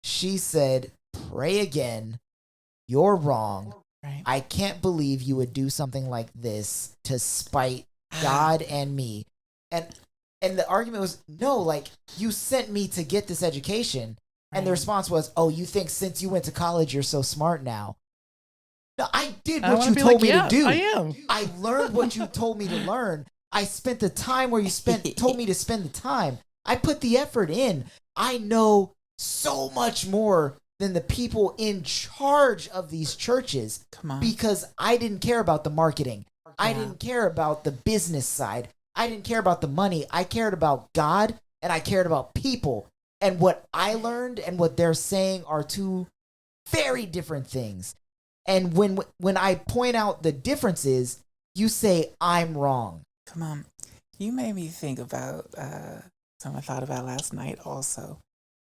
She said, pray again. You're wrong. Right. I can't believe you would do something like this to spite God and me. And the argument was, no, like, you sent me to get this education. Right. And the response was, oh, you think since you went to college, you're so smart now. No, I did what you told me to do. I am. I learned what you told me to learn. I spent the time where you told me to spend the time. I put the effort in. I know so much more than the people in charge of these churches. Come on. Because I didn't care about the marketing. I didn't care about the business side. I didn't care about the money. I cared about God and I cared about people. And what I learned and what they're saying are two very different things. And when I point out the differences, you say I'm wrong. Come on. You made me think about something I thought about last night also,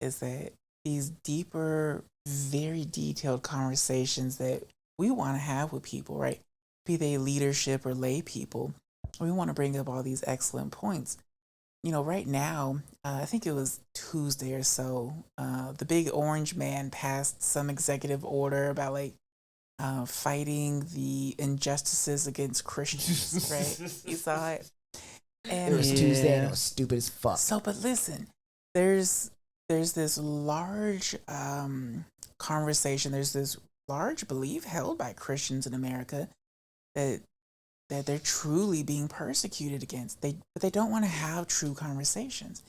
is that these deeper, very detailed conversations that we want to have with people, right? Be they leadership or lay people, we want to bring up all these excellent points. You know, right now, I think it was Tuesday or so, the big orange man passed some executive order about like fighting the injustices against Christians, right? You saw it? And It was Tuesday and it was stupid as fuck. So, but listen, there's this large conversation, there's this large belief held by Christians in America that they're truly being persecuted against. But they don't want to have true conversations.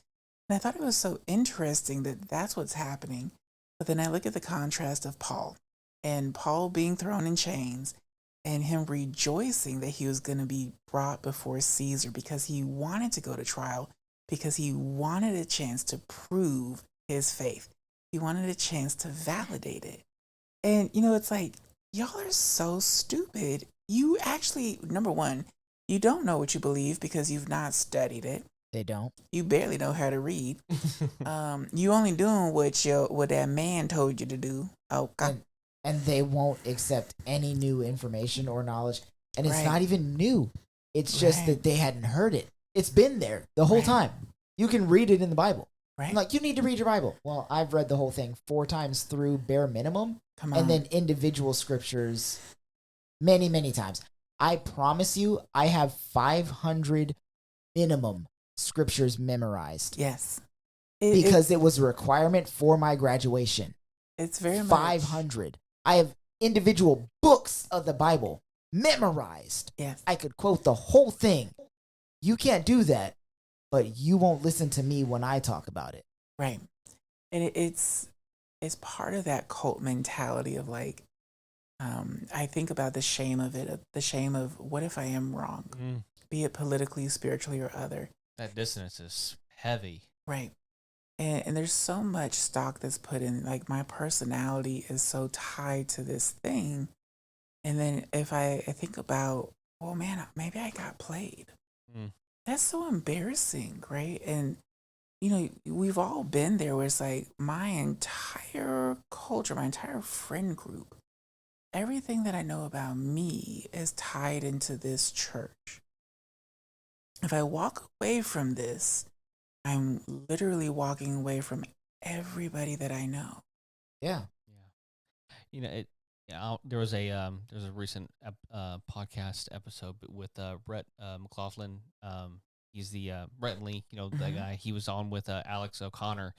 And I thought it was so interesting that that's what's happening. But then I look at the contrast of Paul, and Paul being thrown in chains, and him rejoicing that he was going to be brought before Caesar because he wanted to go to trial, because he wanted a chance to prove his faith. He wanted a chance to validate it. And, you know, it's like, y'all are so stupid. You actually, number one, you don't know what you believe because you've not studied it. They don't. You barely know how to read. You only doing what that man told you to do. Okay. And they won't accept any new information or knowledge. And it's Right. not even new. It's just Right. that they hadn't heard it. It's been there the whole Right. time. You can read it in the Bible. Right. Like, you need to read your Bible. Well, I've read the whole thing 4 times through, bare minimum. Come on. And then individual scriptures many, many times. I promise you, I have 500 minimum scriptures memorized. Yes. Because it was a requirement for my graduation. It's very much 500. I have individual books of the Bible memorized. Yes. I could quote the whole thing. You can't do that, but you won't listen to me when I talk about it. Right. And it's part of that cult mentality of like, I think about the shame of it, the shame of what if I am wrong, be it politically, spiritually, or other. That dissonance is heavy. Right. And there's so much stock that's put in, like my personality is so tied to this thing. And then if I think about, well, man, maybe I got played. That's so embarrassing, right? And, you know, we've all been there where it's like my entire culture, my entire friend group, everything that I know about me is tied into this church. If I walk away from this, I'm literally walking away from everybody that I know. Yeah. You know, there was a recent podcast episode with Brett McLaughlin. He's the Brett Lee, you know, that guy. He was on with Alex O'Connor,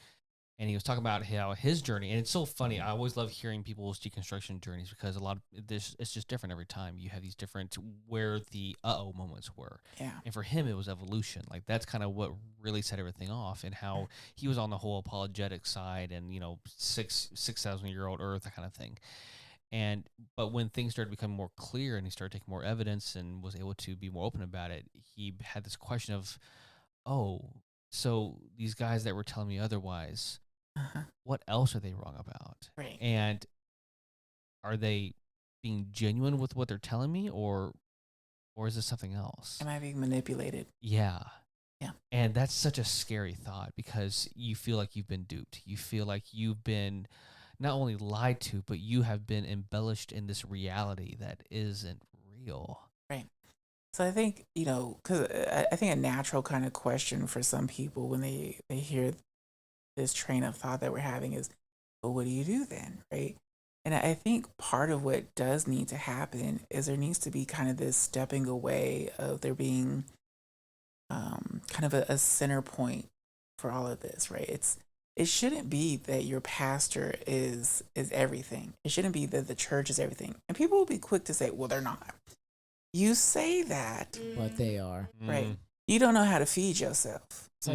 and he was talking about how his journey. And it's so funny. I always love hearing people's deconstruction journeys because a lot of this, it's just different every time. You have these different where the moments were. Yeah. And for him, it was evolution. Like that's kind of what really set everything off, and how he was on the whole apologetic side, and you know, 6,000-year-old Earth, that kind of thing. But when things started becoming more clear and he started taking more evidence and was able to be more open about it, he had this question of, oh, so these guys that were telling me otherwise, what else are they wrong about? Right. And are they being genuine with what they're telling me, or is this something else? Am I being manipulated? Yeah. Yeah. And that's such a scary thought because you feel like you've been duped. You feel like you've been not only lied to, but you have been embellished in this reality that isn't real. Right. So I think, you know, because I think a natural kind of question for some people when they hear this train of thought that we're having is, well, what do you do then? Right. And I think part of what does need to happen is there needs to be kind of this stepping away of there being kind of a center point for all of this, right? It shouldn't be that your pastor is everything. It shouldn't be that the church is everything. And people will be quick to say, well, they're not. You say that, But they are. right? You don't know how to feed yourself. It's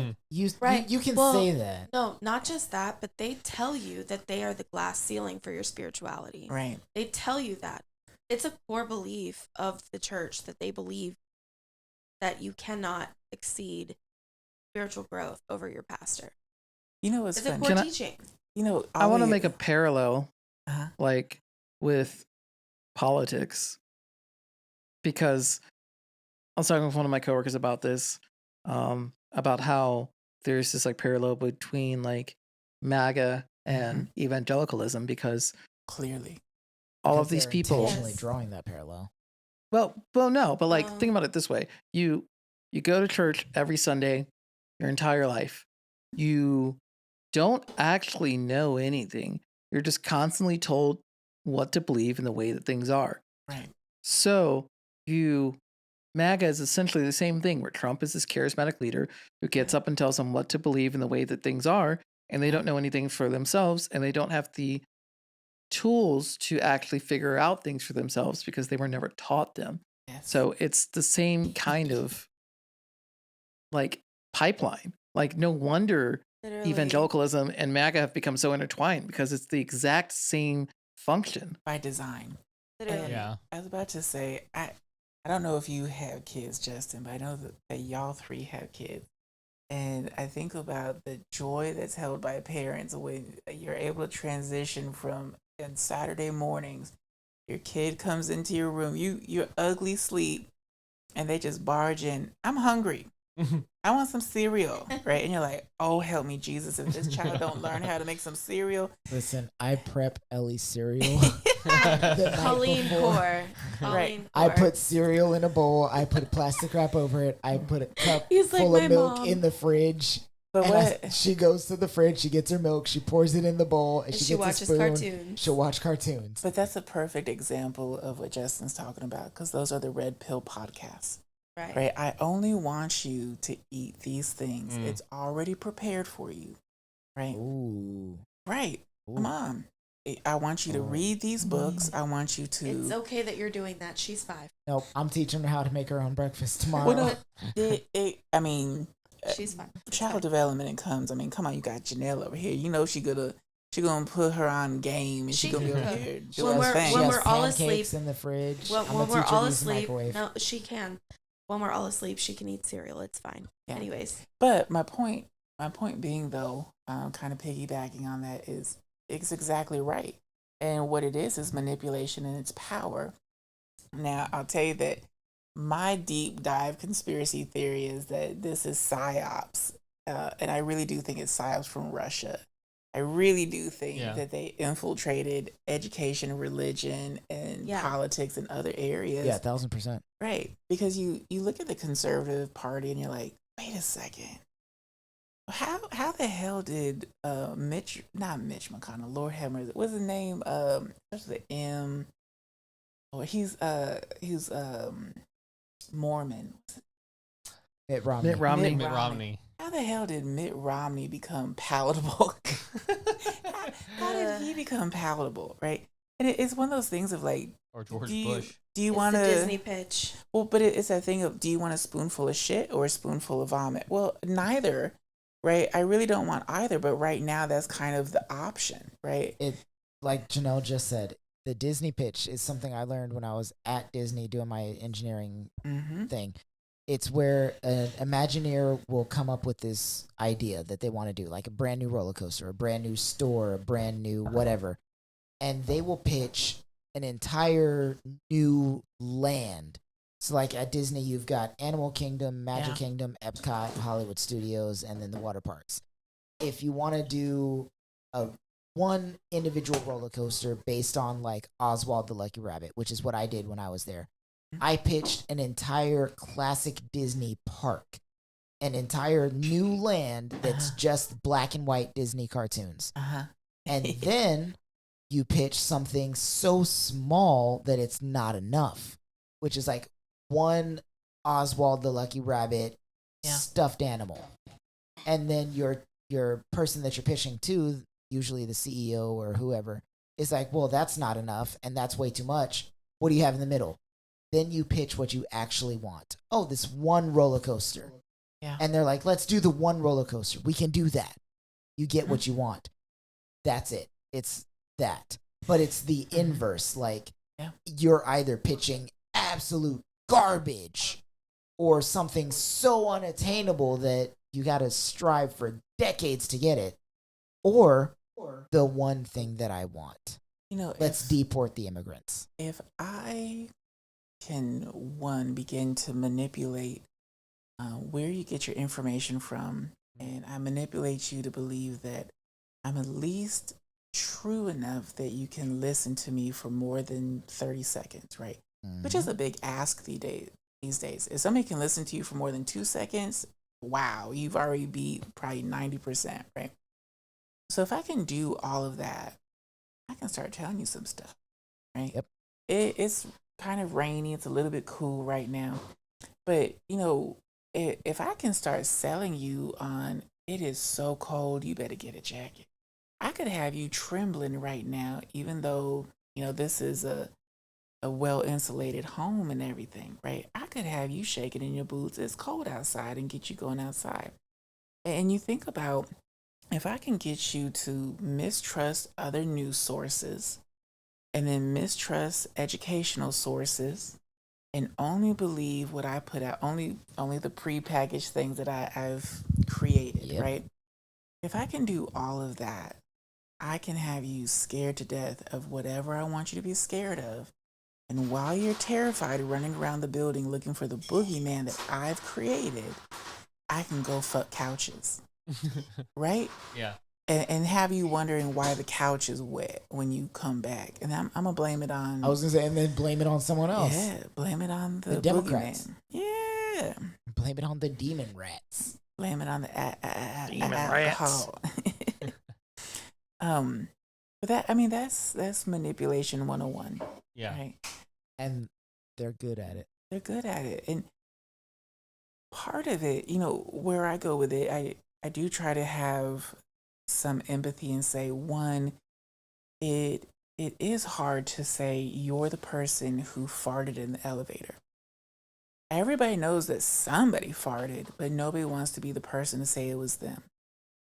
like, you can Well, say that. No, not just that, but they tell you that they are the glass ceiling for your spirituality. Right. They tell you that. It's a core belief of the church that they believe that you cannot exceed spiritual growth over your pastor. You know what's It's a funny? core teaching. You know, I want to make a parallel, Uh-huh. like with politics, because I was talking with one of my coworkers about this, about how there's this like parallel between like MAGA and evangelicalism, because clearly all Because of these they're people, intentionally Yes. drawing that parallel. well, no, but like think about it this way: you go to church every Sunday, your entire life, you don't actually know anything. You're just constantly told what to believe in the way that things are. right. So MAGA is essentially the same thing, where Trump is this charismatic leader who gets up and tells them what to believe in the way that things are, and they don't know anything for themselves, and they don't have the tools to actually figure out things for themselves because they were never taught them. Yes. So it's the same kind of like pipeline. Like no wonder Literally. evangelicalism and MAGA have become so intertwined, because it's the exact same function. by design. Literally. Yeah. I was about to say, I don't know if you have kids, Justin, but I know that y'all three have kids. And I think about the joy that's held by parents when you're able to transition from on Saturday mornings, your kid comes into your room, you're ugly sleep, and they just barge in. I'm hungry. I want some cereal, right? And you're like, oh, help me, Jesus. If this child don't learn how to make some cereal. Listen, I prep Ellie's cereal. the night Colleen before. pour. Right. Colleen I pour. put cereal in a bowl. I put plastic wrap over it. I put a cup He's like full my of milk mom. in the fridge. But And what? she goes to the fridge. She gets her milk. She pours it in the bowl, and And she she gets watches a spoon. cartoons. She'll watch cartoons. But that's a perfect example of what Justin's talking about, because those are the red pill podcasts. Right. Right? I only want you to eat these things. It's already prepared for you. Right? Ooh. Right. Ooh. Come on. I want you to read these books. I want you to. It's okay that you're doing that. She's 5. Nope. I'm teaching her how to make her own breakfast tomorrow. Well, no, I mean, She's 5. It's child fine. development it comes. I mean, come on, you got Janelle over here. You know she gonna put her on game, and she She gonna be can over cook. here She doing has- her thing. she when has we're all pancakes asleep- in the fridge. Well, I'm when gonna we're teach her all to use the asleep, microwave. no, she can. When we're all asleep, she can eat cereal. It's fine. Yeah. Anyways, But my point being though, kind of piggybacking on that is it's exactly right. And what it is manipulation and its power. Now, I'll tell you that my deep dive conspiracy theory is that this is psyops, and I really do think it's psyops from Russia. I really do think that they infiltrated education, religion, and politics and other areas. Yeah, 1,000%. Right. Because you look at the conservative party and you're like, wait a second. How the hell did not Mitch McConnell, Lord have mercy, what's his name? What's the M? Oh, he's Mormon. Mitt Romney. Mitt Romney. Mitt Romney. How the hell did Mitt Romney become palatable? how did he become palatable, right? And it's one of those things of like, Or George do Bush. you it's want the to Disney pitch. Well, but it's that thing of, do you want a spoonful of shit or a spoonful of vomit? Well, neither, right? I really don't want either, but right now that's kind of the option, right? It, like Janelle just said, the Disney pitch is something I learned when I was at Disney doing my engineering thing. It's where an Imagineer will come up with this idea that they want to do, like a brand new roller coaster, a brand new store, a brand new whatever. And they will pitch an entire new land. So like at Disney, you've got Animal Kingdom, Magic Kingdom, Epcot, Hollywood Studios, and then the water parks. If you want to do one individual roller coaster based on like Oswald the Lucky Rabbit, which is what I did when I was there, I pitched an entire classic Disney park, an entire new land that's just black and white Disney cartoons. And then you pitch something so small that it's not enough, which is like one Oswald the Lucky Rabbit stuffed animal. And then your person that you're pitching to, usually the CEO or whoever, is like, well, that's not enough and that's way too much. What do you have in the middle? Then you pitch what you actually want. Oh, this one roller coaster. Yeah. And they're like, let's do the one roller coaster. We can do that. You get what you want. That's it. It's that. But it's the inverse. Like, you're either pitching absolute garbage or something so unattainable that you got to strive for decades to get it, or the one thing that I want. Let's deport the immigrants. If I can, begin to manipulate where you get your information from, and I manipulate you to believe that I'm at least true enough that you can listen to me for more than 30 seconds, right? Which is a big ask these days. If somebody can listen to you for more than 2 seconds, wow, you've already beat probably 90%, right? So if I can do all of that, I can start telling you some stuff, right? Yep. It's kind of rainy. It's a little bit cool right now. But, if I can start selling you on, it is so cold, you better get a jacket. I could have you trembling right now, even though, this is a well-insulated home and everything, right? I could have you shaking in your boots. It's cold outside and get you going outside. And you think about, if I can get you to mistrust other news sources and then mistrust educational sources and only believe what I put out, only the prepackaged things that I've created, right? If I can do all of that, I can have you scared to death of whatever I want you to be scared of. And while you're terrified running around the building looking for the boogeyman that I've created, I can go fuck couches. Right? Yeah. And have you wondering why the couch is wet when you come back. And I'm going to blame it on... I was going to say, and then blame it on someone else. Yeah, blame it on the Democrats. boogeyman. Yeah. Blame it on the demon rats. Blame it on the demon alcohol. But that's manipulation 101. Yeah. Right? And they're good at it. They're good at it. And part of it, where I go with it, I do try to have some empathy and say, one, it is hard to say you're the person who farted in the elevator. Everybody knows that somebody farted, but nobody wants to be the person to say it was them.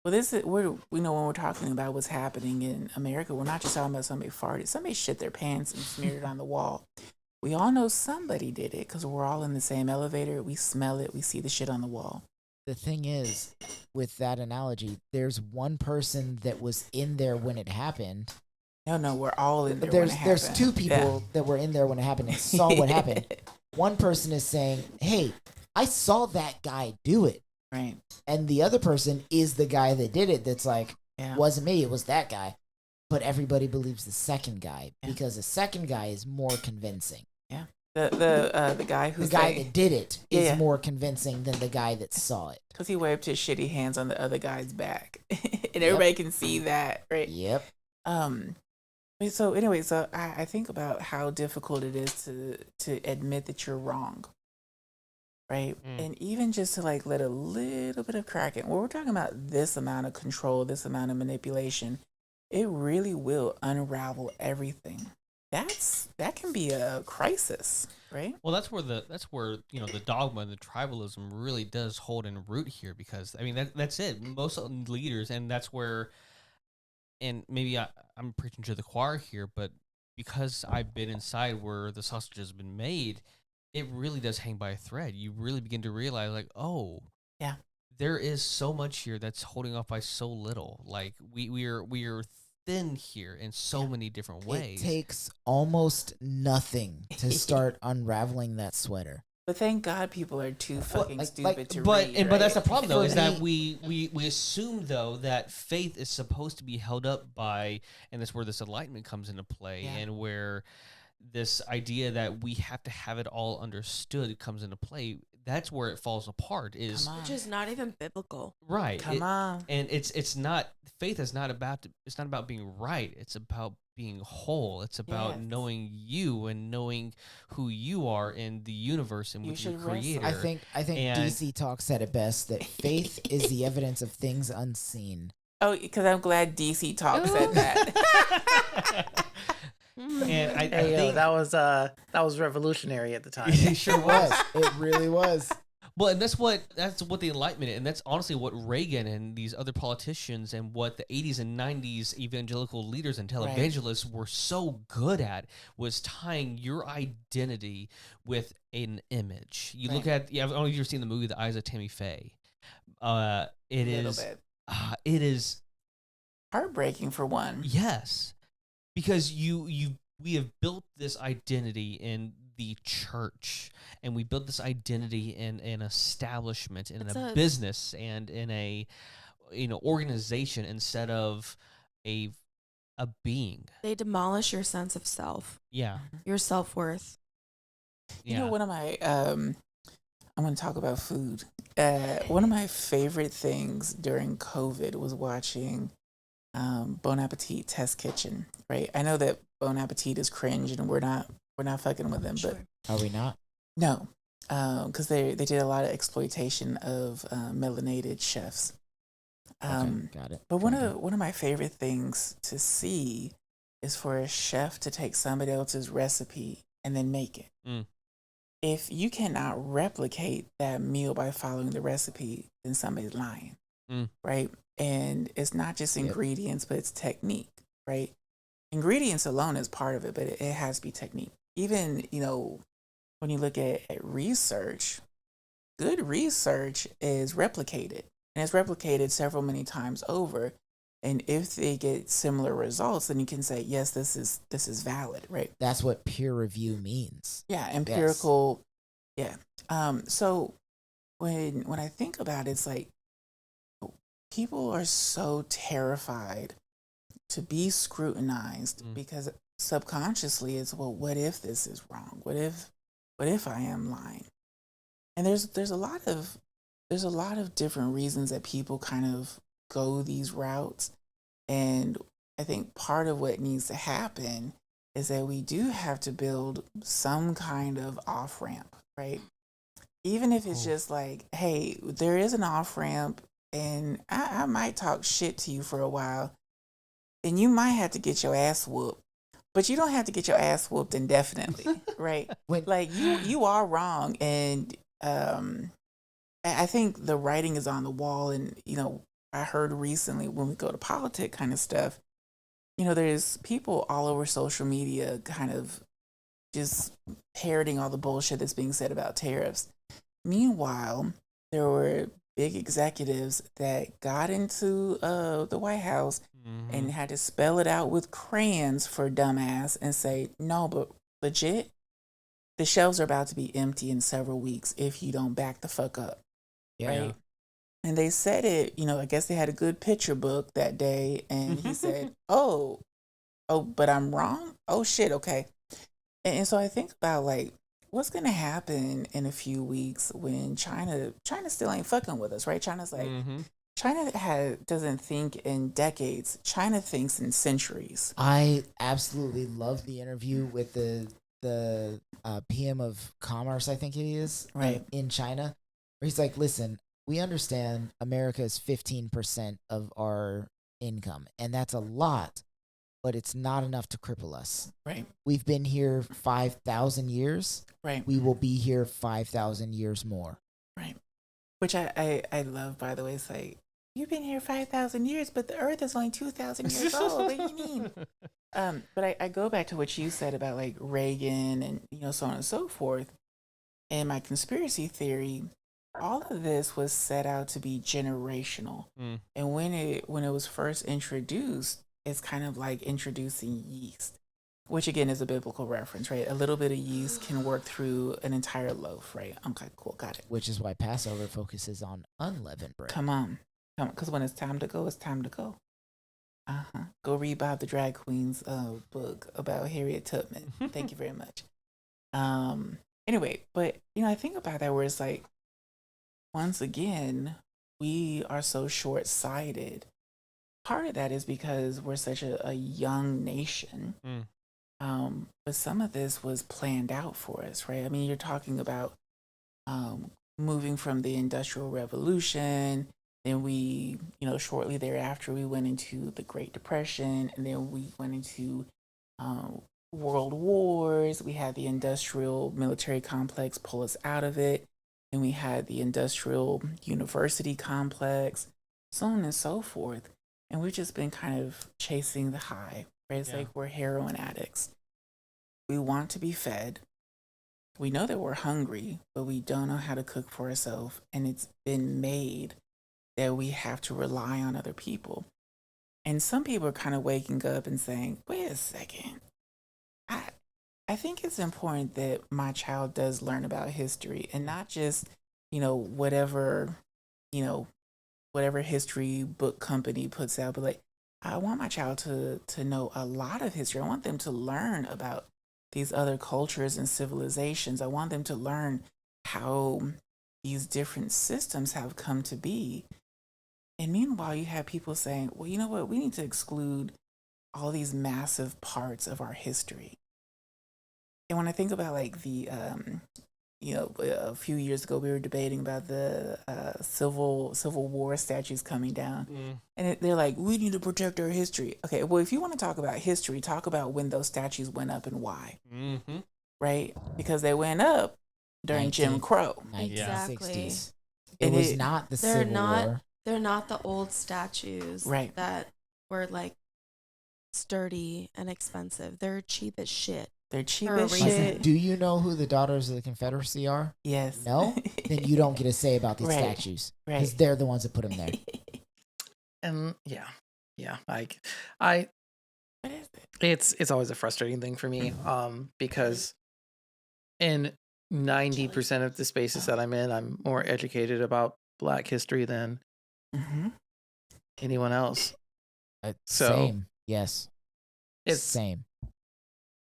Well, we know when we're talking about what's happening in America, we're not just talking about somebody farted. Somebody shit their pants and smeared it on the wall. We all know somebody did it because we're all in the same elevator. We smell it. We see the shit on the wall. The thing is, with that analogy, there's one person that was in there when it happened. No, we're all in there There's when it happened. two people that were in there when it happened and saw what happened. One person is saying, hey, I saw that guy do it. Right. And the other person is the guy that did it that's like, wasn't me, it was that guy. But everybody believes the second guy because the second guy is more convincing. Yeah. The guy who's the guy that did it is more convincing than the guy that saw it. Because he waved his shitty hands on the other guy's back. And everybody can see that, right? Yep. So anyway, I think about how difficult it is to admit that you're wrong. Right? And even just to let a little bit of crack in. When we're talking about this amount of control, this amount of manipulation, it really will unravel everything. That can be a crisis, right? Well, that's where the dogma and the tribalism really does hold in root here, because that's it. Most leaders, and that's where, and maybe I'm preaching to the choir here, but because I've been inside where the sausage has been made, it really does hang by a thread. You really begin to realize, there is so much here that's holding off by so little. Like we are thin here in so many different ways. It takes almost nothing to start unraveling that sweater. But thank God people are too fucking stupid to but, read. And, right? But that's the problem, though, is that we assume, though, that faith is supposed to be held up by, and that's where this enlightenment comes into play, and where this idea that we have to have it all understood comes into play. That's where it falls apart. Which is not even biblical, right? Come on, and it's not. Faith is not about. It's not about being right. It's about being whole. It's about knowing you and knowing who you are in the universe and with your creator. I think DC Talk said it best, that faith is the evidence of things unseen. Oh, because I'm glad DC Talk said that. And I think that was revolutionary at the time. It sure was. It really was. Well, and that's what the Enlightenment, and that's honestly what Reagan and these other politicians and what the 80s and 90s evangelical leaders and televangelists were so good at was tying your identity with an image. You look at, I don't know if you've seen the movie The Eyes of Tammy Faye. It is heartbreaking for one. Yes, because we have built this identity in the church, and we built this identity in an establishment, in a business, and in a organization instead of a being. They demolish your sense of self. Yeah, your self-worth. You know, one of my I'm going to talk about food. One of my favorite things during COVID was watching Bon Appetit Test Kitchen. Right, I know that Bon Appetit is cringe, and we're not fucking with them, but are we not? No, because they did a lot of exploitation of melanated chefs. Got it. But one of my favorite things to see is for a chef to take somebody else's recipe and then make it. Mm. If you cannot replicate that meal by following the recipe, then somebody's lying, right? And it's not just ingredients, but it's technique, right? Ingredients alone is part of it, but it has to be technique. Even, when you look at research, good research is replicated, and it's replicated several many times over. And if they get similar results, then you can say, yes, this is valid, right? That's what peer review means. Yeah, empirical. Yes. Yeah. So when I think about it, it's like people are so terrified to be scrutinized because subconsciously it's, well, what if this is wrong? What if I am lying? And there's a lot of different reasons that people kind of go these routes. And I think part of what needs to happen is that we do have to build some kind of off ramp, right? Even if it's just like, hey, there is an off ramp, and I might talk shit to you for a while, and you might have to get your ass whooped, but you don't have to get your ass whooped indefinitely, right? Like you are wrong, and I think the writing is on the wall. And I heard recently when we go to politic kind of stuff, there's people all over social media kind of just parroting all the bullshit that's being said about tariffs. Meanwhile, there were big executives that got into the White House and had to spell it out with crayons for dumbass and say, no, but legit, the shelves are about to be empty in several weeks if you don't back the fuck up. Yeah. Right? And they said it, I guess they had a good picture book that day. And he said, oh, but I'm wrong? Oh, shit, okay. And so I think about, like, what's going to happen in a few weeks when China still ain't fucking with us, right? China's like, China doesn't think in decades. China thinks in centuries. I absolutely love the interview with the PM of Commerce, I think he is, right, in China, where he's like, listen, we understand America is 15% of our income, and that's a lot, but it's not enough to cripple us. Right. We've been here 5,000 years. Right. We will be here 5,000 years more. Right. Which I love, by the way. It's like, you've been here 5,000 years, but the earth is only 2,000 years old. What do you mean? But I go back to what you said about, like, Reagan and, so on and so forth. And my conspiracy theory, all of this was set out to be generational. And when it was first introduced, it's kind of like introducing yeast, which again is a biblical reference, right? A little bit of yeast can work through an entire loaf, right? Okay, cool, got it. Which is why Passover focuses on unleavened bread. Come on, because when it's time to go, it's time to go. Go read Bob the Drag Queen's book about Harriet Tubman. Thank you very much. Anyway, but I think about that where it's like, once again, we are so short-sighted. Part of that is because we're such a young nation. But some of this was planned out for us, right? I mean, you're talking about moving from the Industrial Revolution, then we, shortly thereafter, we went into the Great Depression, and then we went into world wars. We had the industrial military complex pull us out of it. Then we had the industrial university complex, so on and so forth. And we've just been kind of chasing the high, right? It's like we're heroin addicts. We want to be fed. We know that we're hungry, but we don't know how to cook for ourselves. And it's been made that we have to rely on other people. And some people are kind of waking up and saying, wait a second. I think it's important that my child does learn about history and not just, whatever, whatever history book company puts out, but like, I want my child to know a lot of history. I want them to learn about these other cultures and civilizations. I want them to learn how these different systems have come to be. And meanwhile, you have people saying, well, you know what? We need to exclude all these massive parts of our history. And when I think about like the, a few years ago, we were debating about the Civil War statues coming down. And they're like, we need to protect our history. Okay, well, if you want to talk about history, talk about when those statues went up and why. Mm-hmm. Right? Because they went up during Jim Crow. Exactly. It was not the Civil War. They're not the old statues that were like sturdy and expensive. They're cheap as shit. They're cheap as shit. Do you know who the Daughters of the Confederacy are? Yes. No? Then you don't get a say about these statues. Right. Because they're the ones that put them there. And like what is it? It's always a frustrating thing for me, because in 90% of the spaces that I'm in, I'm more educated about Black history than anyone else. Same. Yes. It's same.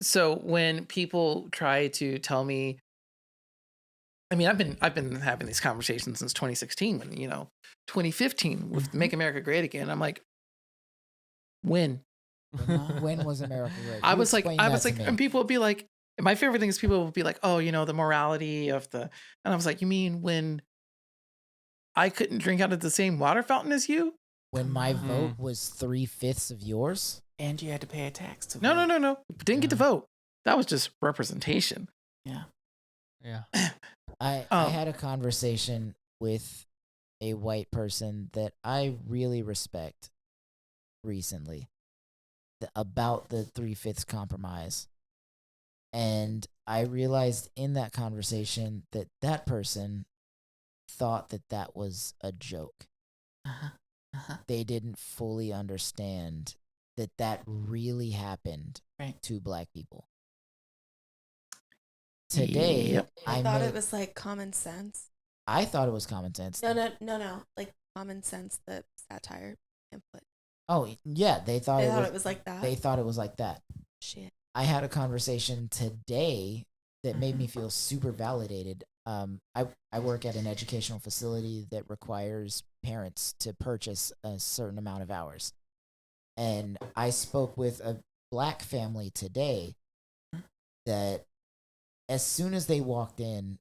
So when people try to tell me, I mean, I've been having these conversations since 2016, when 2015 with Make America Great Again. I'm like, when? When was America great? I was like, and people would be like, my favorite thing is people would be like, oh, the morality of and I was like, you mean when I couldn't drink out of the same water fountain as you? When my vote was 3/5 of yours? And you had to pay a tax to vote. No. Didn't get to vote. That was just representation. Yeah. I had a conversation with a white person that I really respect recently about the 3/5 compromise. And I realized in that conversation that person thought that was a joke. They didn't fully understand that really happened to Black people. Today, I thought it was like common sense. I thought it was common sense. No. Like common sense, the satire input. Oh, yeah. They thought it was like that. They thought it was like that. Shit. I had a conversation today that made me feel super validated. I work at an educational facility that requires parents to purchase a certain amount of hours. And I spoke with a Black family today that as soon as they walked in,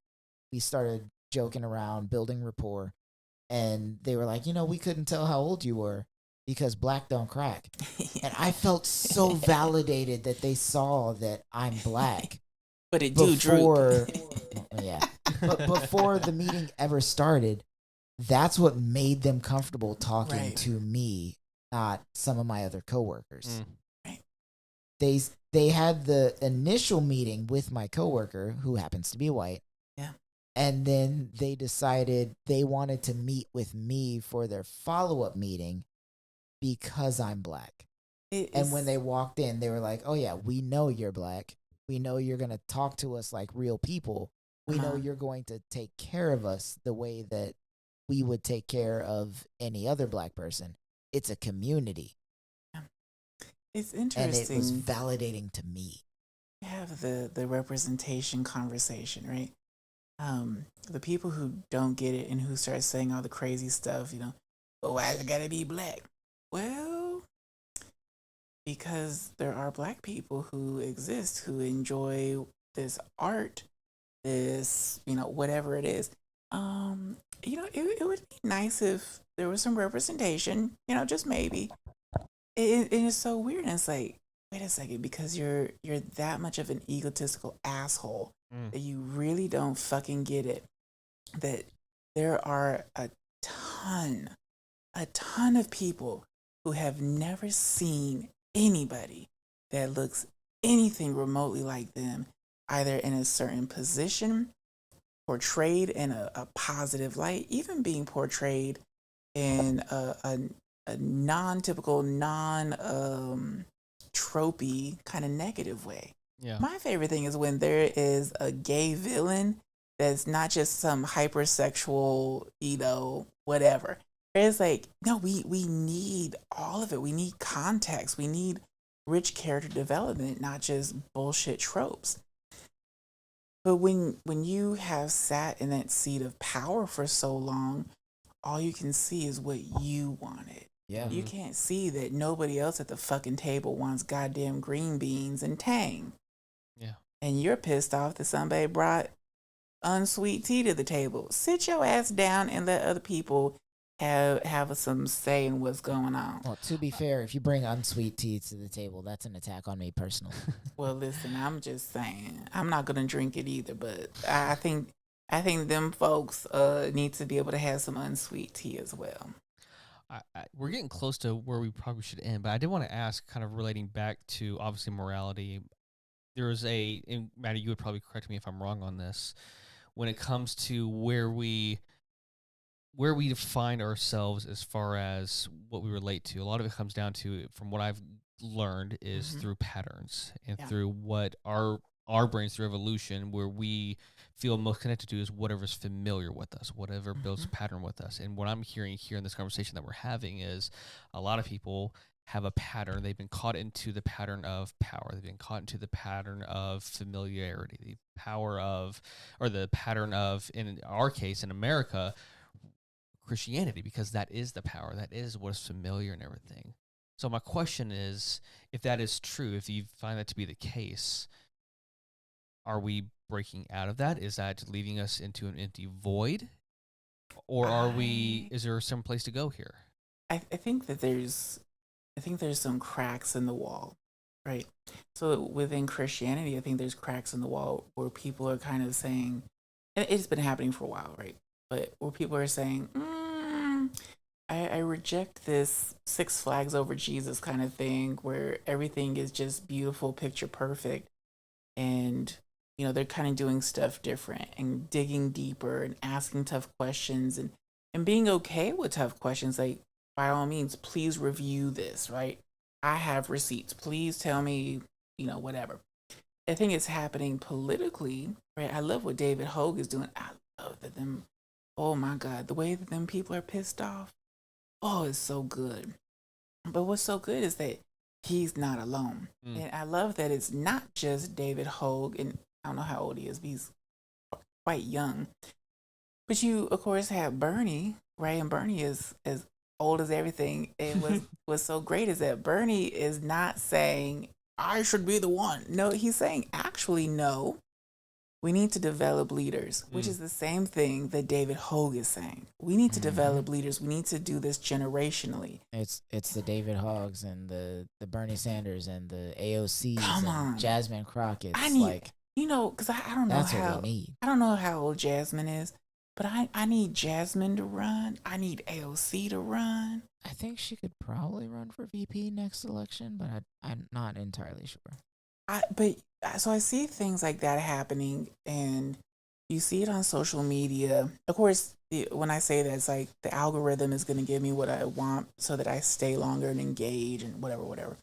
we started joking around, building rapport. And they were like, we couldn't tell how old you were because Black don't crack. And I felt so validated that they saw that I'm Black. But it do droop. But before the meeting ever started, that's what made them comfortable talking to me, not some of my other coworkers. They had the initial meeting with my coworker, who happens to be white. Yeah. And then they decided they wanted to meet with me for their follow-up meeting because I'm Black. And when they walked in, they were like, oh yeah, we know you're Black. We know you're going to talk to us like real people. We know you're going to take care of us the way that we would take care of any other Black person. It's a community. It's interesting. And it was validating to me. You have the representation conversation, right? The people who don't get it and who start saying all the crazy stuff, but why I gotta be Black? Well, because there are Black people who exist who enjoy this art, this, whatever it is. It would be nice if there was some representation, just maybe. It is so weird. And it's like, wait a second, because you're that much of an egotistical asshole that you really don't fucking get it. that there are a ton of people who have never seen anybody that looks anything remotely like them, either in a certain position, portrayed in a positive light, even being portrayed in a non-typical, tropey kind of negative way. Yeah. My favorite thing is when there is a gay villain that's not just some hypersexual, whatever. It's like, no, we need all of it. We need context. We need rich character development, not just bullshit tropes. But when you have sat in that seat of power for so long, all you can see is what you wanted. Yeah. You can't see that nobody else at the fucking table wants goddamn green beans and tang. Yeah. And you're pissed off that somebody brought unsweet tea to the table. Sit your ass down and let other people have some say in what's going on. Well, to be fair, if you bring unsweet tea to the table, that's an attack on me personally. Well, listen, I'm just saying, I'm not gonna drink it either, but I think them folks need to be able to have some unsweet tea as well. We're getting close to where we probably should end, but I did want to ask, kind of relating back to obviously morality. There was and Maddie, you would probably correct me if I'm wrong on this, when it comes to where we define ourselves as far as what we relate to. A lot of it comes down to, from what I've learned, is through patterns and through what our brains, through evolution, where we feel most connected to is whatever's familiar with us, whatever builds a pattern with us. And what I'm hearing here in this conversation that we're having is a lot of people have a pattern. They've been caught into the pattern of power. They've been caught into the pattern of familiarity, the pattern of, in our case, in America, Christianity, because that is the power. That is what is familiar and everything. So my question is, if that is true, if you find that to be the case, are we breaking out of that? Is that leaving us into an empty void? Or is there some place to go here? I think there's some cracks in the wall, right? So within Christianity, I think there's cracks in the wall where people are kind of saying, and it's been happening for a while, right? But where people are saying, I reject this Six Flags over Jesus kind of thing where everything is just beautiful, picture perfect. And, they're kind of doing stuff different and digging deeper and asking tough questions and being okay with tough questions. Like, by all means, please review this, right? I have receipts. Please tell me, whatever. I think it's happening politically, right? I love what David Hogue is doing. I love that oh my God, the way that them people are pissed off. Oh, it's so good. But what's so good is that he's not alone. And I love that it's not just David Hogue, and I don't know how old he is, but he's quite young. But you, of course, have Bernie, right? And Bernie is as old as everything. And what's so great is that Bernie is not saying, I should be the one. No, he's saying, actually, no. We need to develop leaders, which is the same thing that David Hogue is saying. We need to develop leaders. We need to do this generationally. It's the David Hoggs and the Bernie Sanders and the AOCs Come and on. Jasmine Crockett's. I need, because I don't know that's what we need. I don't know how old Jasmine is, but I need Jasmine to run. I need AOC to run. I think she could probably run for VP next election, but I'm not entirely sure. So I see things like that happening, and you see it on social media. Of course, when I say that, it's like the algorithm is going to give me what I want so that I stay longer and engage and whatever.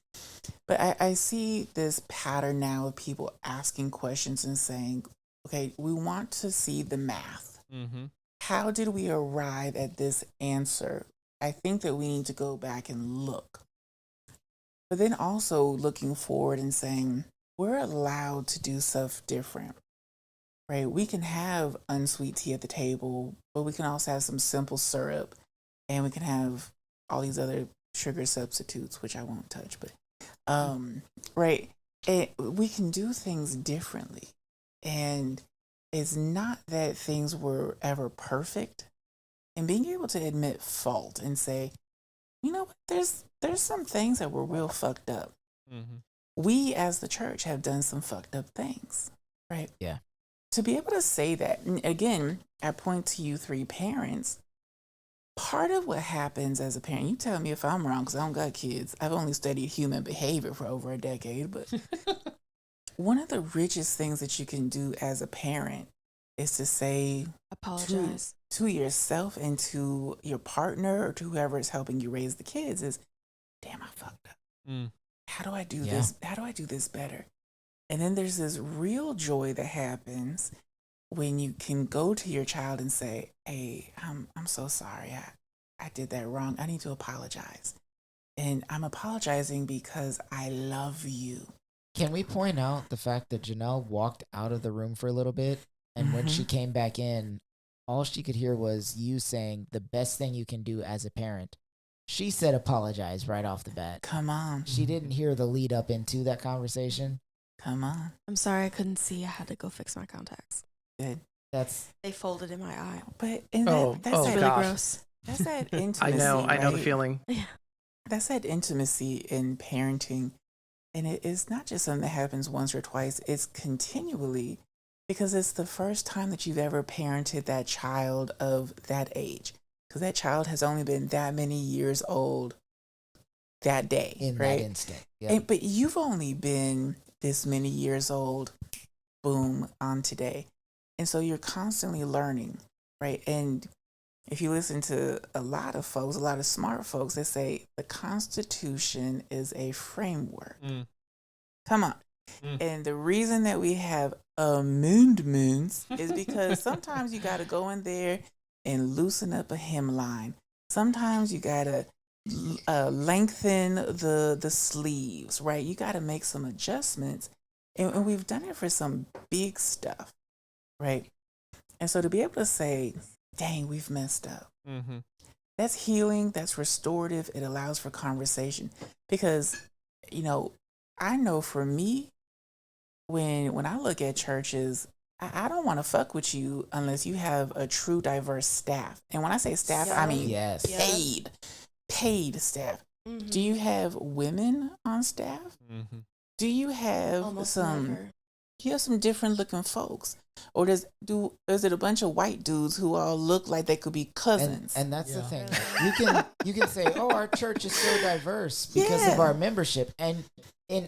But I see this pattern now of people asking questions and saying, okay, we want to see the math. How did we arrive at this answer? I think that we need to go back and look. But then also looking forward and saying, we're allowed to do stuff different, right? We can have unsweet tea at the table, but we can also have some simple syrup, and we can have all these other sugar substitutes, which I won't touch, but, right? And we can do things differently. And it's not that things were ever perfect. And being able to admit fault and say, you know what, there's some things that were real fucked up. We as the church have done some fucked up things, right? Yeah. to be able to say that, and again, I point to you three parents. Part of what happens as a parent, you tell me if I'm wrong because I don't got kids. I've only studied human behavior for over a decade, but one of the richest things that you can do as a parent is to say Apologize. to yourself and to your partner or to whoever is helping you raise the kids is, damn, I fucked up. How do I do this? How do I do this better? And then there's this real joy that happens when you can go to your child and say, hey, I'm so sorry. I did that wrong. I need to apologize. And I'm apologizing because I love you. Can we point out the fact that Janelle walked out of the room for a little bit, and when she came back in, all she could hear was you saying the best thing you can do as a parent. She said apologize right off the bat. Come on. She didn't hear the lead up into that conversation. Come on. I'm sorry I couldn't see. I had to go fix my contacts. Good. They folded in my eye. But That's really gosh. gross. That's that intimacy. I know the right? feeling. Yeah. That's that intimacy in parenting. And it is not just something that happens once or twice, it's continually, because it's the first time that you've ever parented that child of that age. Because that child has only been that many years old that day. In right? that instant. Yep. But you've only been this many years old, boom, on today. And so you're constantly learning, right? And if you listen to a lot of folks, a lot of smart folks, they say the Constitution is a framework. Come on. And the reason that we have amendments is because sometimes you got to go in there and loosen up a hemline. Sometimes you got to lengthen the sleeves, right? You got to make some adjustments. And we've done it for some big stuff, right? And so to be able to say, dang, we've messed up. That's healing. That's restorative. It allows for conversation. Because, I know for me, when I look at churches, I don't want to fuck with you unless you have a true diverse staff. And when I say staff, I mean paid staff. Do you have women on staff? Do you have Almost some? never. You have some different looking folks, or is it a bunch of white dudes who all look like they could be cousins? And that's the thing. You can say, oh, our church is so diverse because of our membership, and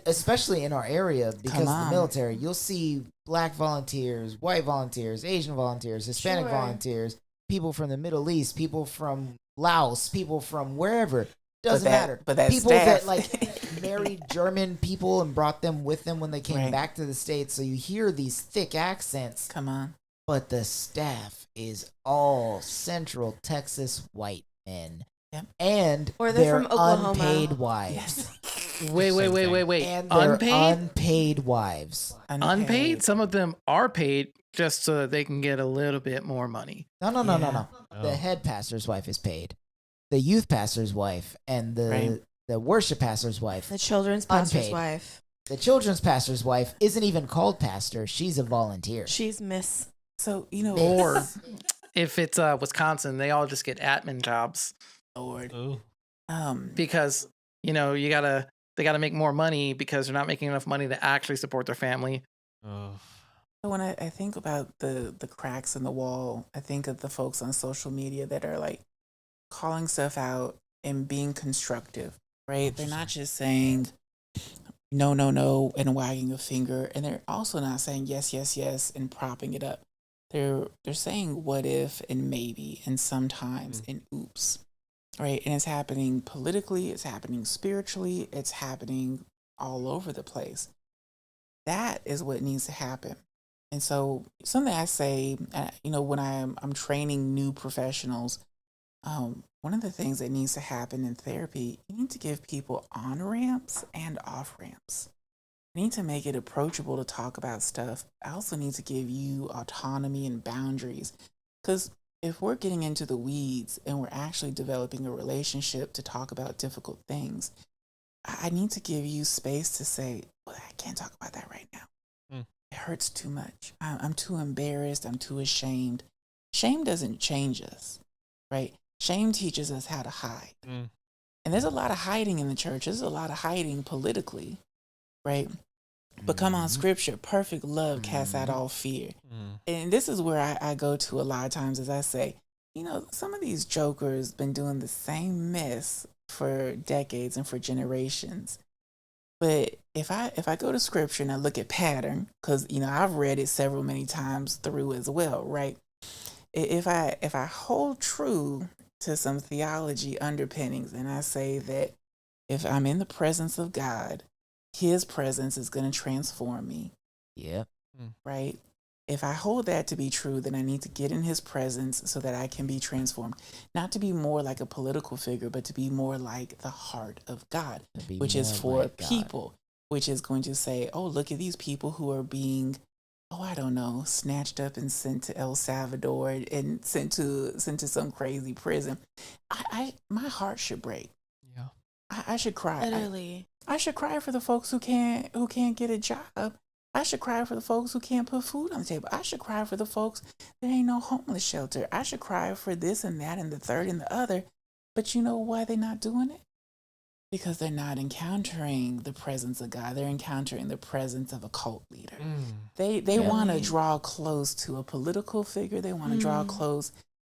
especially in our area because of the military, you'll see black volunteers, white volunteers, Asian volunteers, Hispanic volunteers, people from the Middle East, people from Laos, people from wherever. Doesn't matter. But that people staff. that married German people and brought them with them when they came back to the States. So you hear these thick accents. Come on. But the staff is all Central Texas white men. Yep. And Or they're their from Oklahoma. unpaid wives. Wait. And their Unpaid? unpaid wives. Unpaid? Some of them are paid just so that they can get a little bit more money. No. Oh. The head pastor's wife is paid. The youth pastor's wife and the worship pastor's wife. The children's pastor's Unpaid. wife. The children's pastor's wife isn't even called pastor. She's a volunteer. She's Miss. So, Or if it's Wisconsin, they all just get admin jobs. Lord. Oh. Because, they gotta make more money because they're not making enough money to actually support their family. Oh. When I think about the cracks in the wall, I think of the folks on social media that are like calling stuff out and being constructive, right? They're not just saying no and wagging a finger, and they're also not saying yes and propping it up. They're saying what if and maybe and sometimes and oops, right? And it's happening politically, it's happening spiritually, it's happening all over the place. That is what needs to happen. And so something I say, when I'm training new professionals, one of the things that needs to happen in therapy, you need to give people on ramps and off ramps. You need to make it approachable to talk about stuff. I also need to give you autonomy and boundaries. Because if we're getting into the weeds and we're actually developing a relationship to talk about difficult things, I need to give you space to say, well, I can't talk about that right now. It hurts too much. I'm too embarrassed. I'm too ashamed. Shame doesn't change us, right? Shame teaches us how to hide. And there's a lot of hiding in the church. There's a lot of hiding politically, right? But come on, scripture, perfect love casts out all fear. And this is where I go to a lot of times as I say, some of these jokers been doing the same mess for decades and for generations. But if I go to scripture and I look at pattern, because I've read it several many times through as well, right? If I hold true to some theology underpinnings and I say that if I'm in the presence of God, his presence is going to transform me. Yeah. Right? If I hold that to be true, then I need to get in his presence so that I can be transformed. Not to be more like a political figure, but to be more like the heart of God, which is for people, which is going to say, oh, look at these people who are being, I don't know, snatched up and sent to El Salvador and sent to some crazy prison. My heart should break. Yeah. I should cry. Literally. I should cry for the folks who can't get a job. I should cry for the folks who can't put food on the table. I should cry for the folks that ain't no homeless shelter. I should cry for this and that and the third and the other. But you know why they're not doing it? Because they're not encountering the presence of God. They're encountering the presence of a cult leader. They want to draw close to a political figure. They want to draw close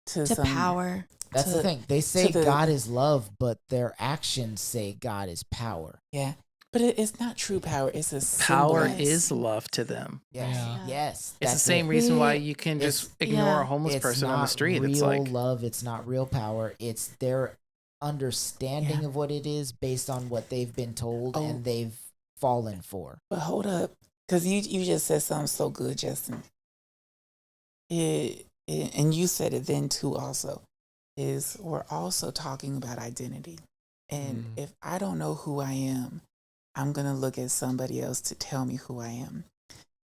to some power. That's the thing. They say God is love, but their actions say God is power. Yeah. But it's not true power. It's a Power symbol. is love to them. Yes. Yeah. Yes. It's the same reason why you can just ignore a homeless person on the street. It's It's not real like love. It's not real power. It's their understanding of what it is based on what they've been told and they've fallen for. But hold up, because you just said something so good, Justin. And you said it then too. Also, is we're also talking about identity, and if I don't know who I am, I'm gonna look at somebody else to tell me who I am.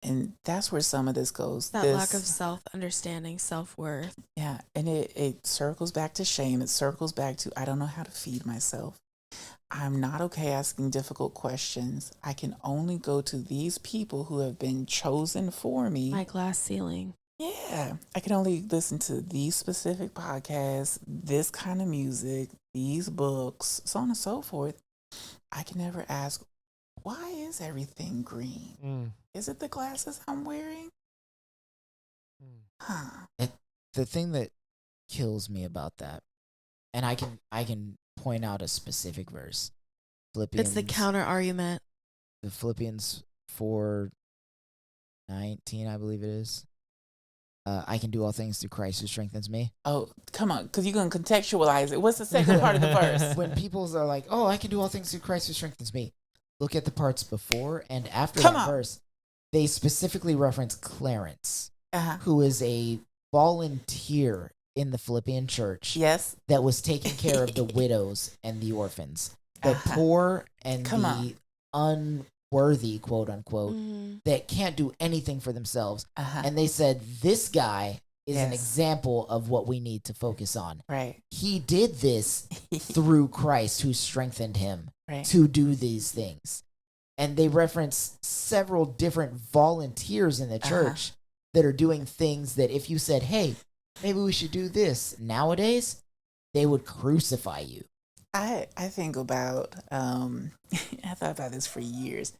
And that's where some of this goes. That lack of self-understanding, self-worth. Yeah, and it circles back to shame. It circles back to I don't know how to feed myself. I'm not okay asking difficult questions. I can only go to these people who have been chosen for me. My glass ceiling. Yeah, I can only listen to these specific podcasts, this kind of music, these books, so on and so forth. I can never ask, why is everything green? Is it the glasses I'm wearing? The thing that kills me about that, and I can point out a specific verse. Philippians. It's the counter argument. The Philippians 4:19, I believe it is. I can do all things through Christ who strengthens me. Oh, come on, because you're going to contextualize it. What's the second part of the verse? When people are like, oh, I can do all things through Christ who strengthens me. Look at the parts before and after verse. They specifically reference Clarence, who is a volunteer in the Philippian church. Yes. That was taking care of the widows and the orphans, the poor and the unworthy, quote unquote, that can't do anything for themselves. And they said, this guy is an example of what we need to focus on. Right. He did this through Christ who strengthened him to do these things. And they reference several different volunteers in the church that are doing things that if you said, hey, maybe we should do this nowadays, they would crucify you. I think about, I thought about this for years,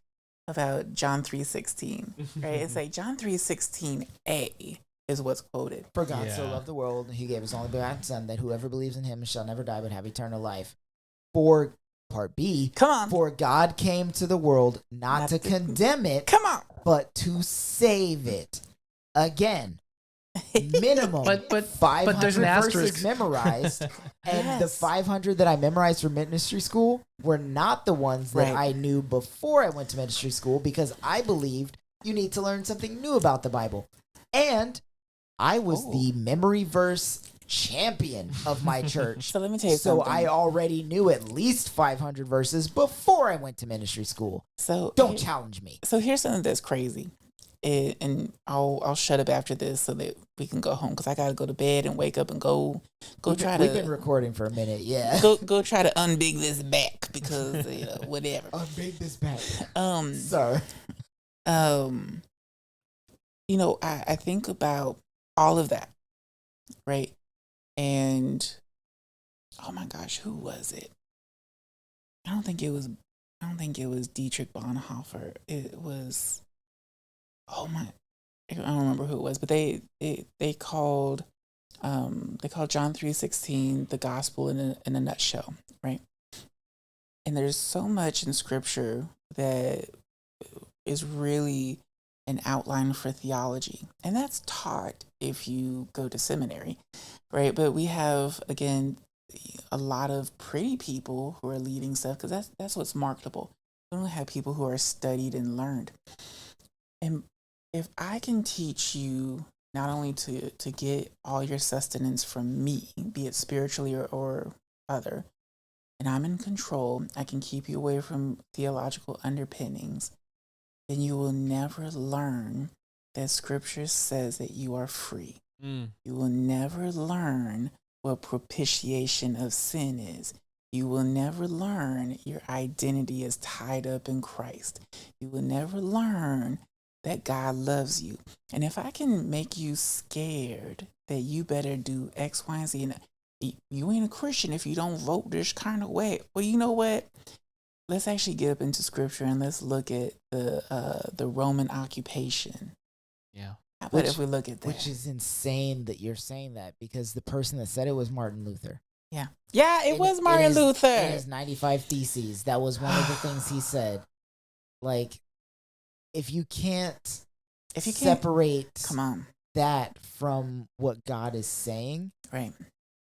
about John 3:16, right? It's like John 3:16a is what's quoted. For God so loved the world, he gave his only begotten Son, that whoever believes in him shall never die but have eternal life. For part B, for God came to the world not to condemn it, but to save it. Again, minimum but 500 there's an asterisk. verses memorized, and the 500 that I memorized for ministry school were not the ones that I knew before I went to ministry school, because I believed you need to learn something new about the Bible. And I was the memory verse champion of my church. So let me tell you something. So I already knew at least 500 verses before I went to ministry school. So don't challenge me. So here's something that's crazy. And I'll shut up after this so that we can go home, because I gotta go to bed and wake up and go try to. We've been recording for a minute, Go try to unbig this back, because whatever. Unbig this back. Sorry. I think about all of that, right? And oh my gosh, who was it? I don't think it was I don't think it was Dietrich Bonhoeffer. It was, oh my, I don't remember who it was, but they called John 3:16 the gospel in a nutshell, right? And there's so much in scripture that is really an outline for theology. And that's taught if you go to seminary, right? But we have, again, a lot of pretty people who are leading stuff because that's what's marketable. We don't have people who are studied and learned. And if I can teach you not only to get all your sustenance from me, be it spiritually or other, and I'm in control, I can keep you away from theological underpinnings, then you will never learn that scripture says that you are free. You will never learn what propitiation of sin is. You will never learn your identity is tied up in Christ. You will never learn that God loves you. And if I can make you scared that you better do X, Y, and Z, and you ain't a Christian if you don't vote this kind of way. Well, you know what? Let's actually get up into scripture and let's look at the Roman occupation. Yeah. How about if we look at that? Which is insane that you're saying that because the person that said it was Martin Luther. Yeah. Yeah, it was Martin Luther. In his 95 Theses, that was one of the things he said. Like, if you can't separate come on, that from what God is saying, right,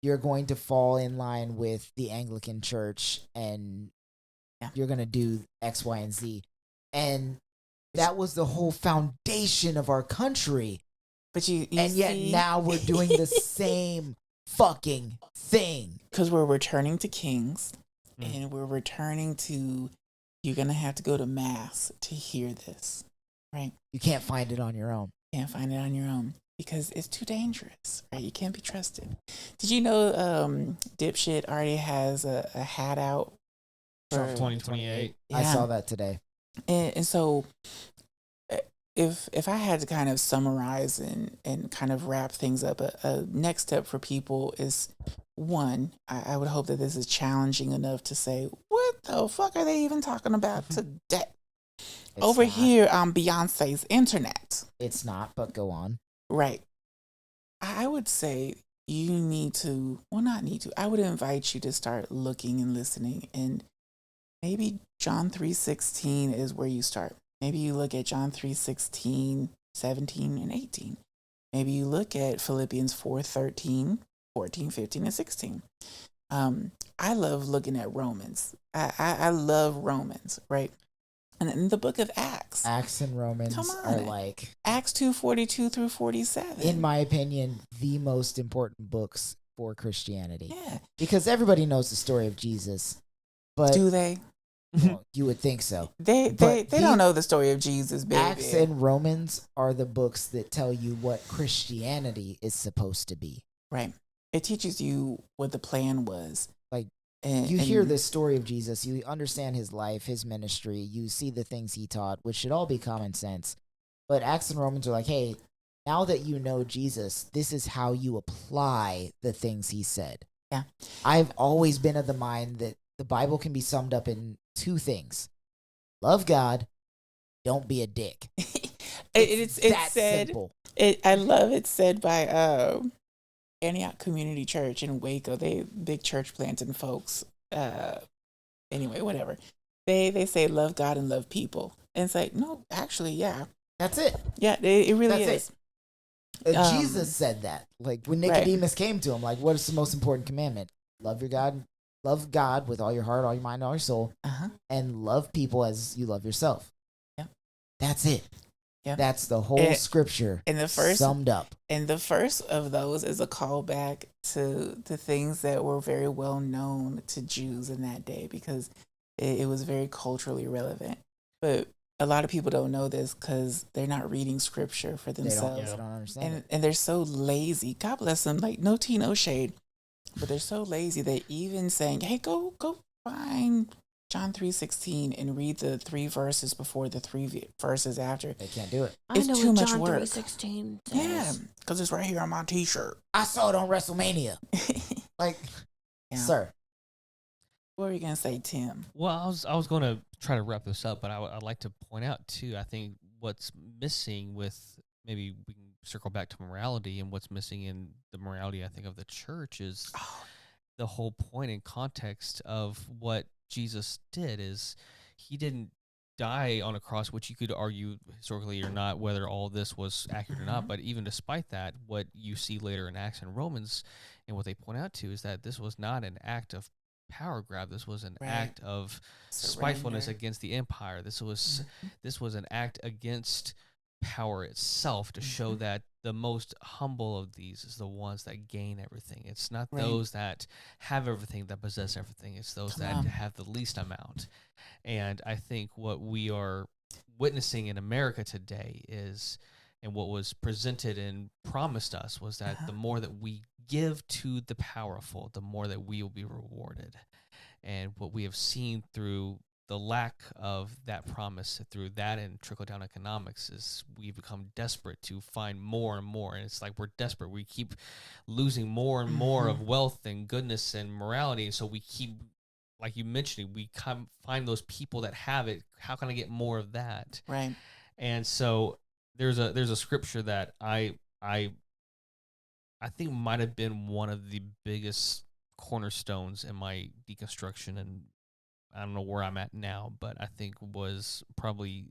you're going to fall in line with the Anglican Church and you're going to do X, Y, and Z. And that was the whole foundation of our country. But you and yet see? Now we're doing the same fucking thing. Because we're returning to kings and we're returning to, you're going to have to go to mass to hear this, right? You can't find it on your own. Can't find it on your own because it's too dangerous, right? You can't be trusted. Did you know Dipshit already has a hat out for 2028? I saw that today. And so if I had to kind of summarize and kind of wrap things up, a next step for people is, one, I would hope that this is challenging enough to say, what the fuck are they even talking about today? Over here on Beyonce's internet. It's not, but go on. Right. I would say you need to, well, not need to, I would invite you to start looking and listening. And maybe John 3:16 is where you start. Maybe you look at John 3:16, 17, and 18. Maybe you look at Philippians 4:13, 14, 15, and 16. I love looking at Romans. I love Romans, right? And in the book of Acts. Acts and Romans are like... Acts 2:42 through 47. In my opinion, the most important books for Christianity. Yeah. Because everybody knows the story of Jesus. But do they? Well, you would think so. They don't know the story of Jesus, baby. Acts and Romans are the books that tell you what Christianity is supposed to be. Right. It teaches you what the plan was. Like, you hear the story of Jesus, you understand his life, his ministry, you see the things he taught, which should all be common sense. But Acts and Romans are like, hey, now that you know Jesus, this is how you apply the things he said. Yeah. I've always been of the mind that the Bible can be summed up in two things. Love God, don't be a dick. It's that said, simple. I love it said by Antioch Community Church in Waco. They big church planting folks. Anyway, whatever. They say love God and love people. And it's like, no, actually, yeah. That's it. Yeah, it really is. Jesus said that. Like when Nicodemus came to him, like, what is the most important commandment? Love your God. Love God with all your heart, all your mind, all your soul. And love people as you love yourself. Yeah. That's it. Yeah. That's the whole scripture summed up. And the first of those is a callback to things that were very well known to Jews in that day because it was very culturally relevant. But a lot of people don't know this because they're not reading scripture for themselves. They don't understand and they're so lazy. God bless them. Like, no tea, no shade. But they're so lazy that even saying, hey, go find John 3:16 and read the 3 verses before the 3 verses after. They can't do it. It's too much John work. 3:16 says. Yeah, because it's right here on my t-shirt. I saw it on WrestleMania. Like, Yeah. sir. What were you gonna say, Tim? Well, I was going to try to wrap this up, but I'd like to point out too. I think what's missing with, maybe we can circle back to morality, and what's missing in the morality, I think, of the church is the whole point and context of what Jesus did. Is he didn't die on a cross, which you could argue historically or not whether all this was accurate or not. But even despite that, what you see later in Acts and Romans, and what they point out to, is that this was not an act of power grab. This was an act of spitefulness against the empire. This was an act against power itself, to show that the most humble of these is the ones that gain everything. It's not those that have everything that possess everything. It's those that have the least amount. And I think what we are witnessing in America today is, and what was presented and promised us, was that the more that we give to the powerful, the more that we will be rewarded. And what we have seen through the lack of that promise, through that and trickle-down economics, is we become desperate to find more and more. And it's like we're desperate. We keep losing more and more of wealth and goodness and morality. And so we keep, like you mentioned, we find those people that have it. How can I get more of that? Right. And so there's a scripture that I think might have been one of the biggest cornerstones in my deconstruction, and I don't know where I'm at now, but I think was probably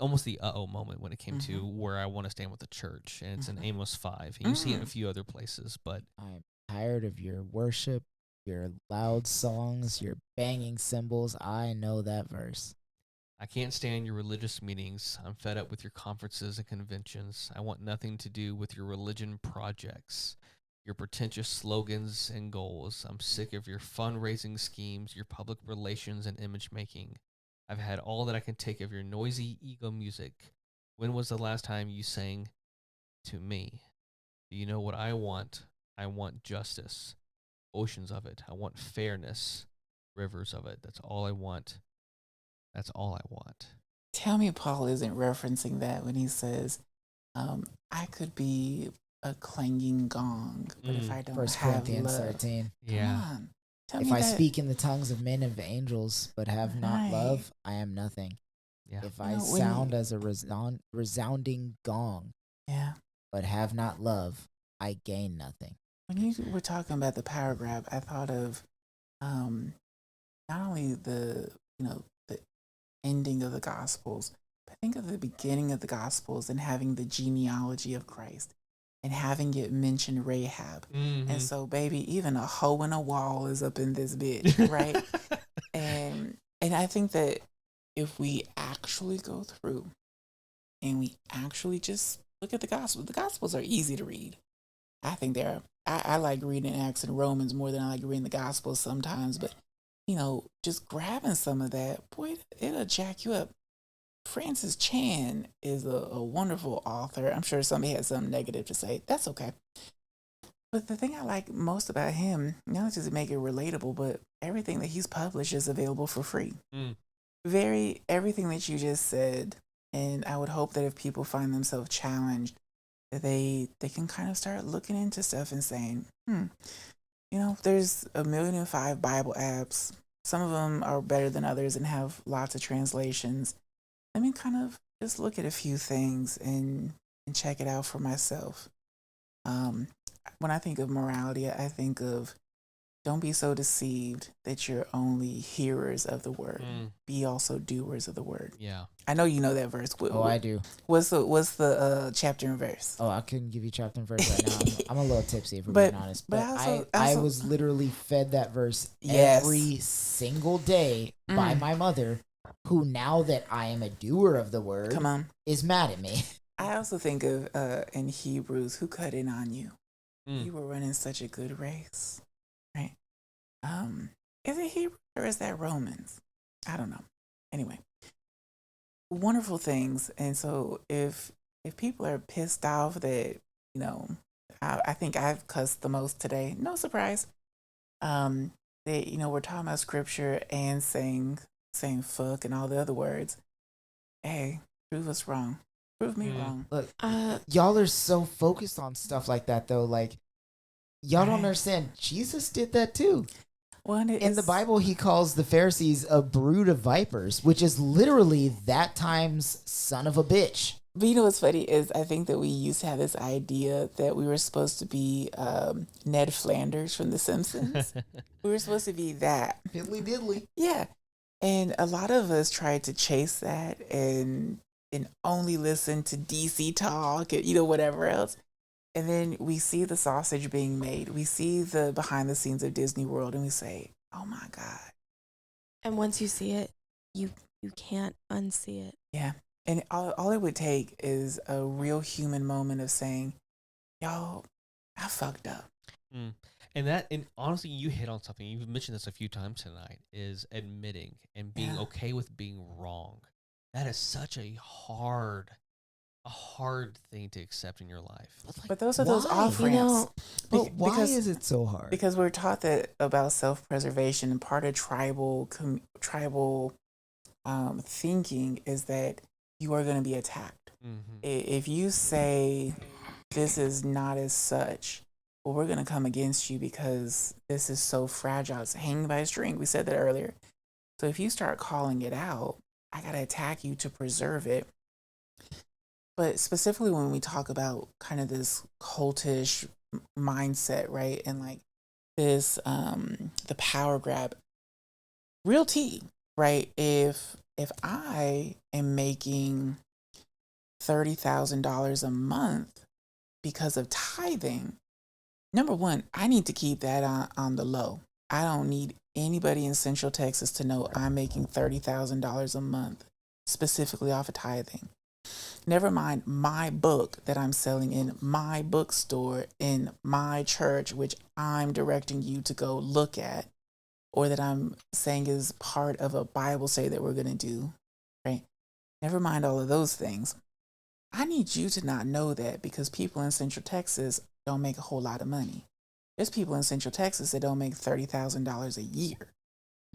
almost the moment when it came to where I want to stand with the church, and it's in Amos 5. And you see it in a few other places, but I'm tired of your worship, your loud songs, your banging cymbals. I know that verse. I can't stand your religious meetings. I'm fed up with your conferences and conventions. I want nothing to do with your religion projects, your pretentious slogans and goals. I'm sick of your fundraising schemes, your public relations and image making. I've had all that I can take of your noisy ego music. When was the last time you sang to me? Do you know what I want? I want justice, oceans of it. I want fairness, rivers of it. That's all I want. That's all I want. Tell me Paul isn't referencing that when he says, I could be a clanging gong, but if I don't 1 have Corinthians love, 13. come on. Tell If me I that. speak in the tongues of men and of angels, but have not Right. love, I am nothing. Yeah. If You I know, when sound as a resounding gong, Yeah. but have not love, I gain nothing. When you were talking about the power grab, I thought of not only the ending of the Gospels, but think of the beginning of the Gospels and having the genealogy of Christ and having it mention Rahab. And so, baby, even a hoe in a wall is up in this bitch, right? and I think that if we actually go through and we actually just look at the Gospels are easy to read. I think they're. I like reading Acts and Romans more than I like reading the Gospels sometimes, but just grabbing some of that, boy, it'll jack you up. Francis Chan is a wonderful author. I'm sure somebody has something negative to say. That's okay. But the thing I like most about him, not just to make it relatable, but everything that he's published is available for free. Everything that you just said. And I would hope that if people find themselves challenged, that they can kind of start looking into stuff and saying, there's 1,000,005 Bible apps. Some of them are better than others and have lots of translations. Let me kind of just look at a few things and check it out for myself. When I think of morality, I think of don't be so deceived that you're only hearers of the word. Be also doers of the word. Yeah. I know you know that verse. I do. What's the chapter and verse? Oh, I couldn't give you chapter and verse right now. I'm a little tipsy, if we're being honest. But I was literally fed that verse every single day by my mother, who, now that I am a doer of the word, is mad at me. I also think of in Hebrews, who cut in on you? You were running such a good race, right? Is it Hebrews or is that Romans? I don't know. Anyway, wonderful things. And so if people are pissed off that, I think I've cussed the most today. No surprise. That, we're talking about scripture and saying fuck and all the other words. Hey, prove us wrong. Prove me wrong. Look, y'all are so focused on stuff like that, though. Like, y'all don't understand. Jesus did that too. In the Bible, he calls the Pharisees a brood of vipers, which is literally that time's son of a bitch. But you know what's funny is I think that we used to have this idea that we were supposed to be Ned Flanders from The Simpsons. We were supposed to be that. Fiddly diddly. Yeah. And a lot of us tried to chase that and only listen to DC talk and, whatever else. And then we see the sausage being made. We see the behind the scenes of Disney World and we say, oh my God. And once you see it, you can't unsee it. Yeah. And all it would take is a real human moment of saying, yo, I fucked up. Mm. And honestly, you hit on something. You've mentioned this a few times tonight, is admitting and being okay with being wrong. That is such a hard thing to accept in your life. But those are those off ramps. But why is it so hard? Because we're taught that about self-preservation, and part of tribal thinking is that you are going to be attacked. Mm-hmm. If you say this is not as such, well, we're going to come against you because this is so fragile. It's hanging by a string. We said that earlier. So if you start calling it out, I got to attack you to preserve it. But specifically when we talk about kind of this cultish mindset, right? And like this, the power grab, real tea, right? If I am making $30,000 a month because of tithing, number one, I need to keep that on the low. I don't need anybody in Central Texas to know I'm making $30,000 a month specifically off of tithing. Never mind my book that I'm selling in my bookstore in my church, which I'm directing you to go look at, or that I'm saying is part of a Bible study that we're going to do, right? Never mind all of those things. I need you to not know that because people in Central Texas don't make a whole lot of money. There's people in Central Texas that don't make $30,000 a year,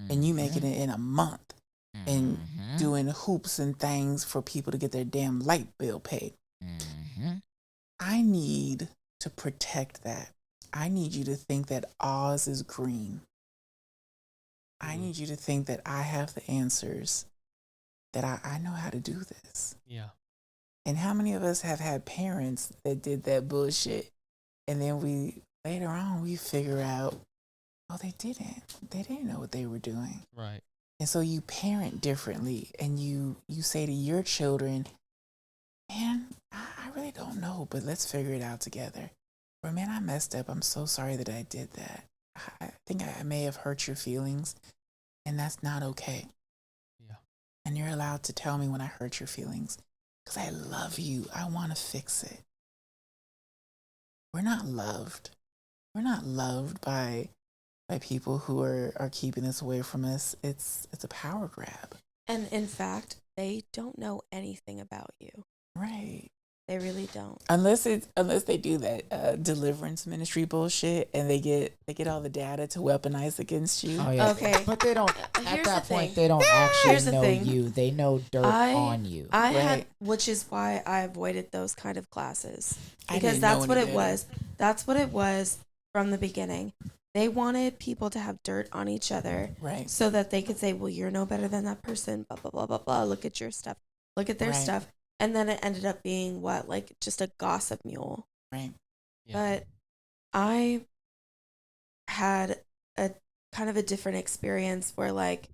and you making it in a month and doing hoops and things for people to get their damn light bill paid. I need to protect that. I need you to think that Oz is green. I need you to think that I have the answers, that I know how to do this. Yeah. And how many of us have had parents that did that bullshit, and then later on we figure out, oh, they didn't know what they were doing. Right. And so you parent differently, and you say to your children, man, I really don't know, but let's figure it out together. Or, man, I messed up. I'm so sorry that I did that. I think I may have hurt your feelings, and that's not okay. Yeah. And you're allowed to tell me when I hurt your feelings, because I love you. I want to fix it. We're not loved. We're not loved by people who are keeping this away from us. It's a power grab. And in fact, they don't know anything about you. Right. They really don't. Unless they do that deliverance ministry bullshit and they get all the data to weaponize against you. Oh, yeah. Okay. But they don't, Here's at that the point, thing. they don't Here's the actually know thing. you. They know dirt on you. I had, Right. which is why I avoided those kind of classes. I Because didn't know that's what any it better. was. That's what it was from the beginning. They wanted people to have dirt on each other. Right. So that they could say, well, you're no better than that person, blah, blah, blah, blah, blah. Look at your stuff. Look at their Right. stuff. And then it ended up being what? Like just a gossip mule. Right. Yeah. But I had a kind of a different experience where like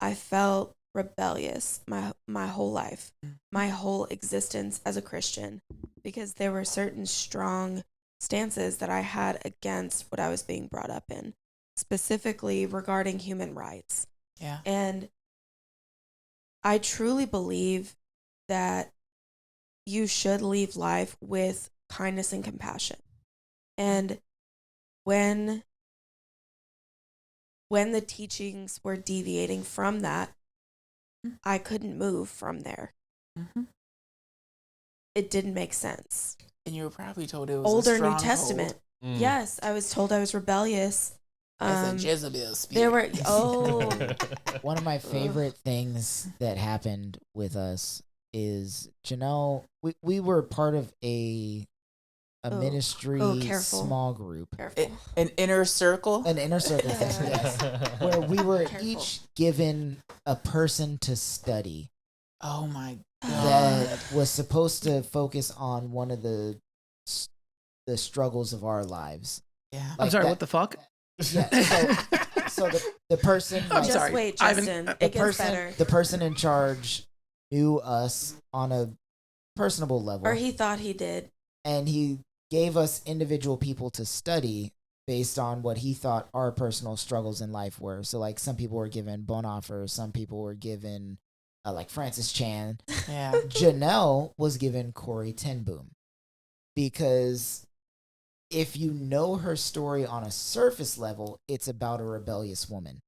I felt rebellious my whole life, my whole existence as a Christian, because there were certain strong stances that I had against what I was being brought up in, specifically regarding human rights. Yeah. And I truly believe that you should leave life with kindness and compassion. And when the teachings were deviating from that, I couldn't move from there. Mm-hmm. It didn't make sense. And you were probably told it was Older a New stronghold. Testament. Mm. Yes, I was told I was rebellious. As a Jezebel spirit. There were One of my favorite things that happened with us is, Janelle, we were part of a ministry careful. small group. Careful. An inner circle. An inner circle thing, yes. Where we were Careful. each given a person to study Oh my that god. was supposed to focus on one of the struggles of our lives. Yeah. I'm Like sorry, that- what the fuck? Yeah, so the person I'm like, Just sorry, wait, Ivan, Justin. the It gets person better. the person in charge knew us on a personable level, Or he thought he did. and he gave us individual people to study based on what he thought our personal struggles in life were. So like some people were given Bonhoeffer, some people were given like Francis Chan. Yeah. Janelle was given Corey Ten Boom, because if you know her story on a surface level, it's about a rebellious woman.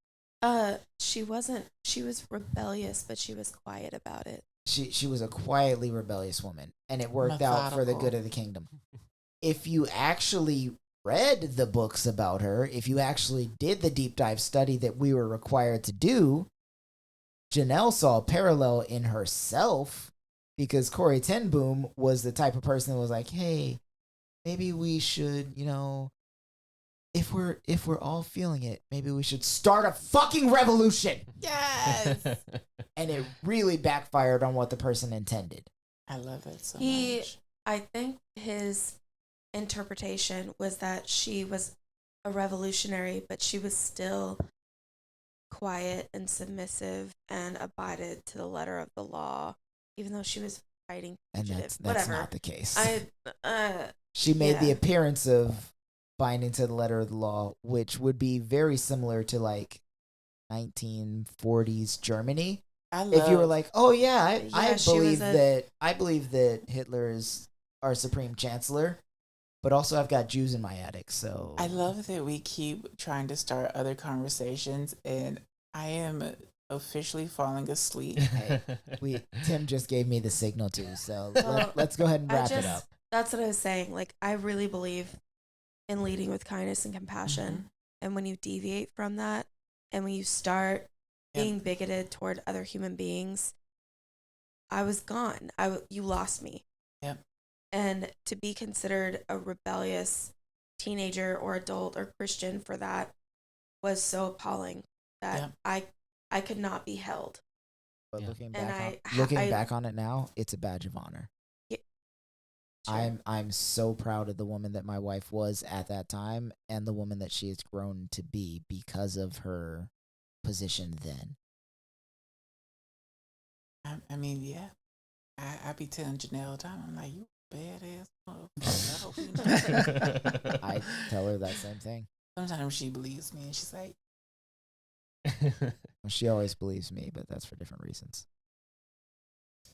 She wasn't. She was rebellious, but she was quiet about it. She was a quietly rebellious woman, and it worked out for the Methodical. good of the kingdom. If you actually read the books about her, if you actually did the deep dive study that we were required to do, Janelle saw a parallel in herself, because Corey Ten Boom was the type of person that was like, hey, maybe we should, if we're all feeling it, maybe we should start a fucking revolution. Yes. And it really backfired on what the person intended. I love it so He- much. I think his interpretation was that she was a revolutionary, but she was still quiet and submissive and abided to the letter of the law, even though she was fighting And fugitive. that's Whatever. not the case. I She made the yeah. appearance of binding to the letter of the law, which would be very similar to like 1940s Germany. I love. If you were like, "Oh yeah, I Yeah, she believe was I believe that Hitler is our supreme chancellor, but also I've got Jews in my attic." So I love that we keep trying to start other conversations, and I am officially falling asleep. Tim just gave me the signal too. So Well, let's go ahead and I wrap it just up. that's what I was saying. Like, I really believe in leading with kindness and compassion. And when you deviate from that, and when you start Yep. being bigoted toward other human beings, I was gone. You lost me. Yep. And to be considered a rebellious teenager or adult or Christian for that was so appalling that Yep. I could not be held. But Yeah. looking And back on it now, it's a badge of honor. Sure. I'm so proud of the woman that my wife was at that time, and the woman that she has grown to be because of her position then. I mean, yeah. I be telling Janelle all the time, I'm like, you badass motherfucker. I hope you know. I tell her that same thing. Sometimes she believes me, and she's like, Well, she always believes me, but that's for different reasons.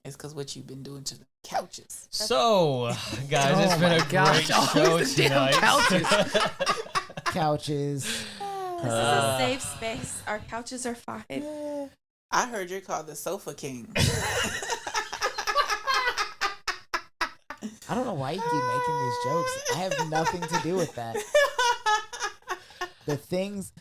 it's because what you've been doing to the couches. So, guys, Oh it's been my a gosh, great always show the damn tonight. couches. Couches. This is a safe space. Our couches are fine. I heard you're called the Sofa King. I don't know why you keep making these jokes. I have nothing to do with that. The things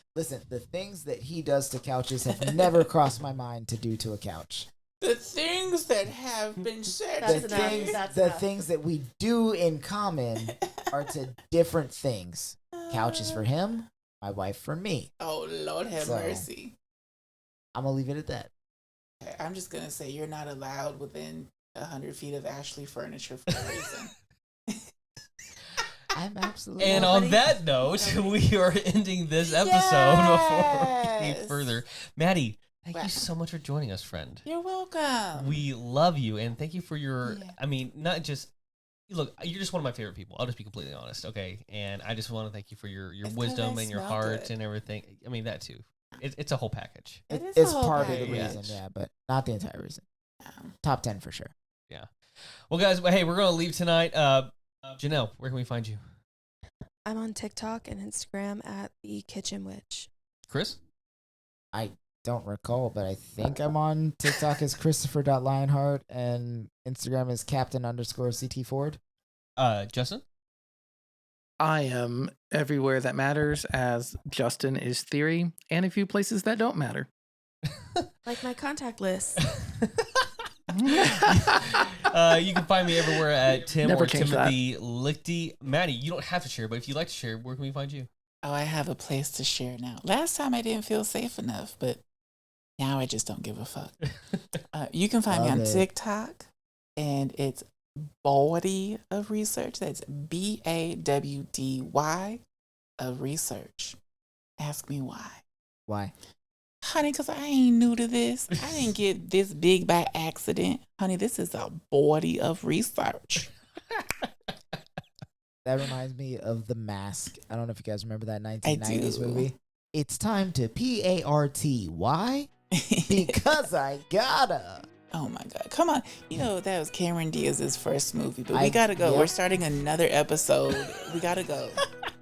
that he does to couches have never crossed my mind to do to a couch. The things that have been said. That's The enough. things, That's the enough. things that we do in common are to different things. Couches for him, my wife for me. Oh, Lord have So- mercy. I'm gonna leave it at that. I'm just going to say you're not allowed within 100 feet of Ashley Furniture for a reason. I'm absolutely. And on that note, we are ending this episode before we get any Yes. further. Maddie, thank Wow. you so much for joining us, friend. You're welcome. We love you, and thank you for your, Yeah. I mean, not just, look, you're just one of my favorite people. I'll just be completely honest, okay? And I just want to thank you for your It's 'cause wisdom I and your smell heart good. and everything. I mean, that too. It's a whole package. It is it's a whole part of the package. reason, yeah, but not the entire reason. Um, Top 10 for sure. Well, guys, hey, we're going to leave tonight. Janelle, where can we find you? I'm on TikTok and Instagram at the Kitchen Witch. Chris? I don't recall, but I think I'm on TikTok as Christopher.Lionheart and Instagram is Captain_CT Ford. Justin? I am everywhere that matters as Justin is Theory and a few places that don't matter. Like my contact list. You can find me everywhere at Tim Never or change Timothy Lichty. Maddie, you don't have to share, but if you'd like to share, where can we find you? Oh, I have a place to share now. Last time I didn't feel safe enough, but now I just don't give a fuck. You can find me on TikTok, and it's Bawdy of Research. That's BAWDY of Research. Ask me why. Why? Honey, because I ain't new to this. I didn't get this big by accident. Honey, this is a Bawdy of Research. That reminds me of The Mask. I don't know if you guys remember that 1990s do. movie. It's time to PART. Why? Because I gotta. Oh my God. Come on. You know, that was Cameron Diaz's first movie, but we gotta go. Yep. We're starting another episode. We gotta go.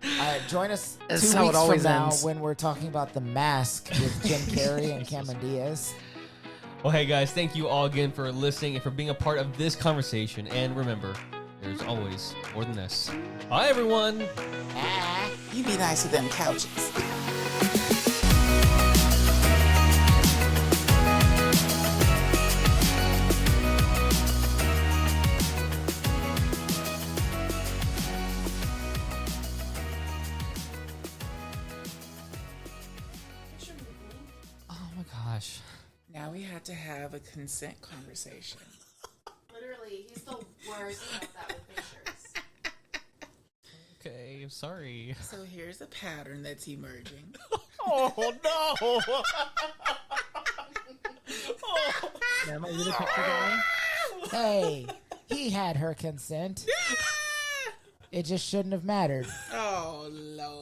All right, join us That's 2 how it weeks from always now ends. when we're talking about The Mask with Jim Carrey and Cameron Diaz. Well, hey guys, thank you all again for listening and for being a part of this conversation. And remember, there's always more than this. Bye, everyone. You be nice to them couches. Oh my gosh. Now we have to have a consent conversation. Literally, he's the worst at that with pictures. Okay, I'm sorry. So here's a pattern that's emerging. Oh no! Am I the picture guy? Hey, he had her consent. It just shouldn't have mattered. Oh, Lord.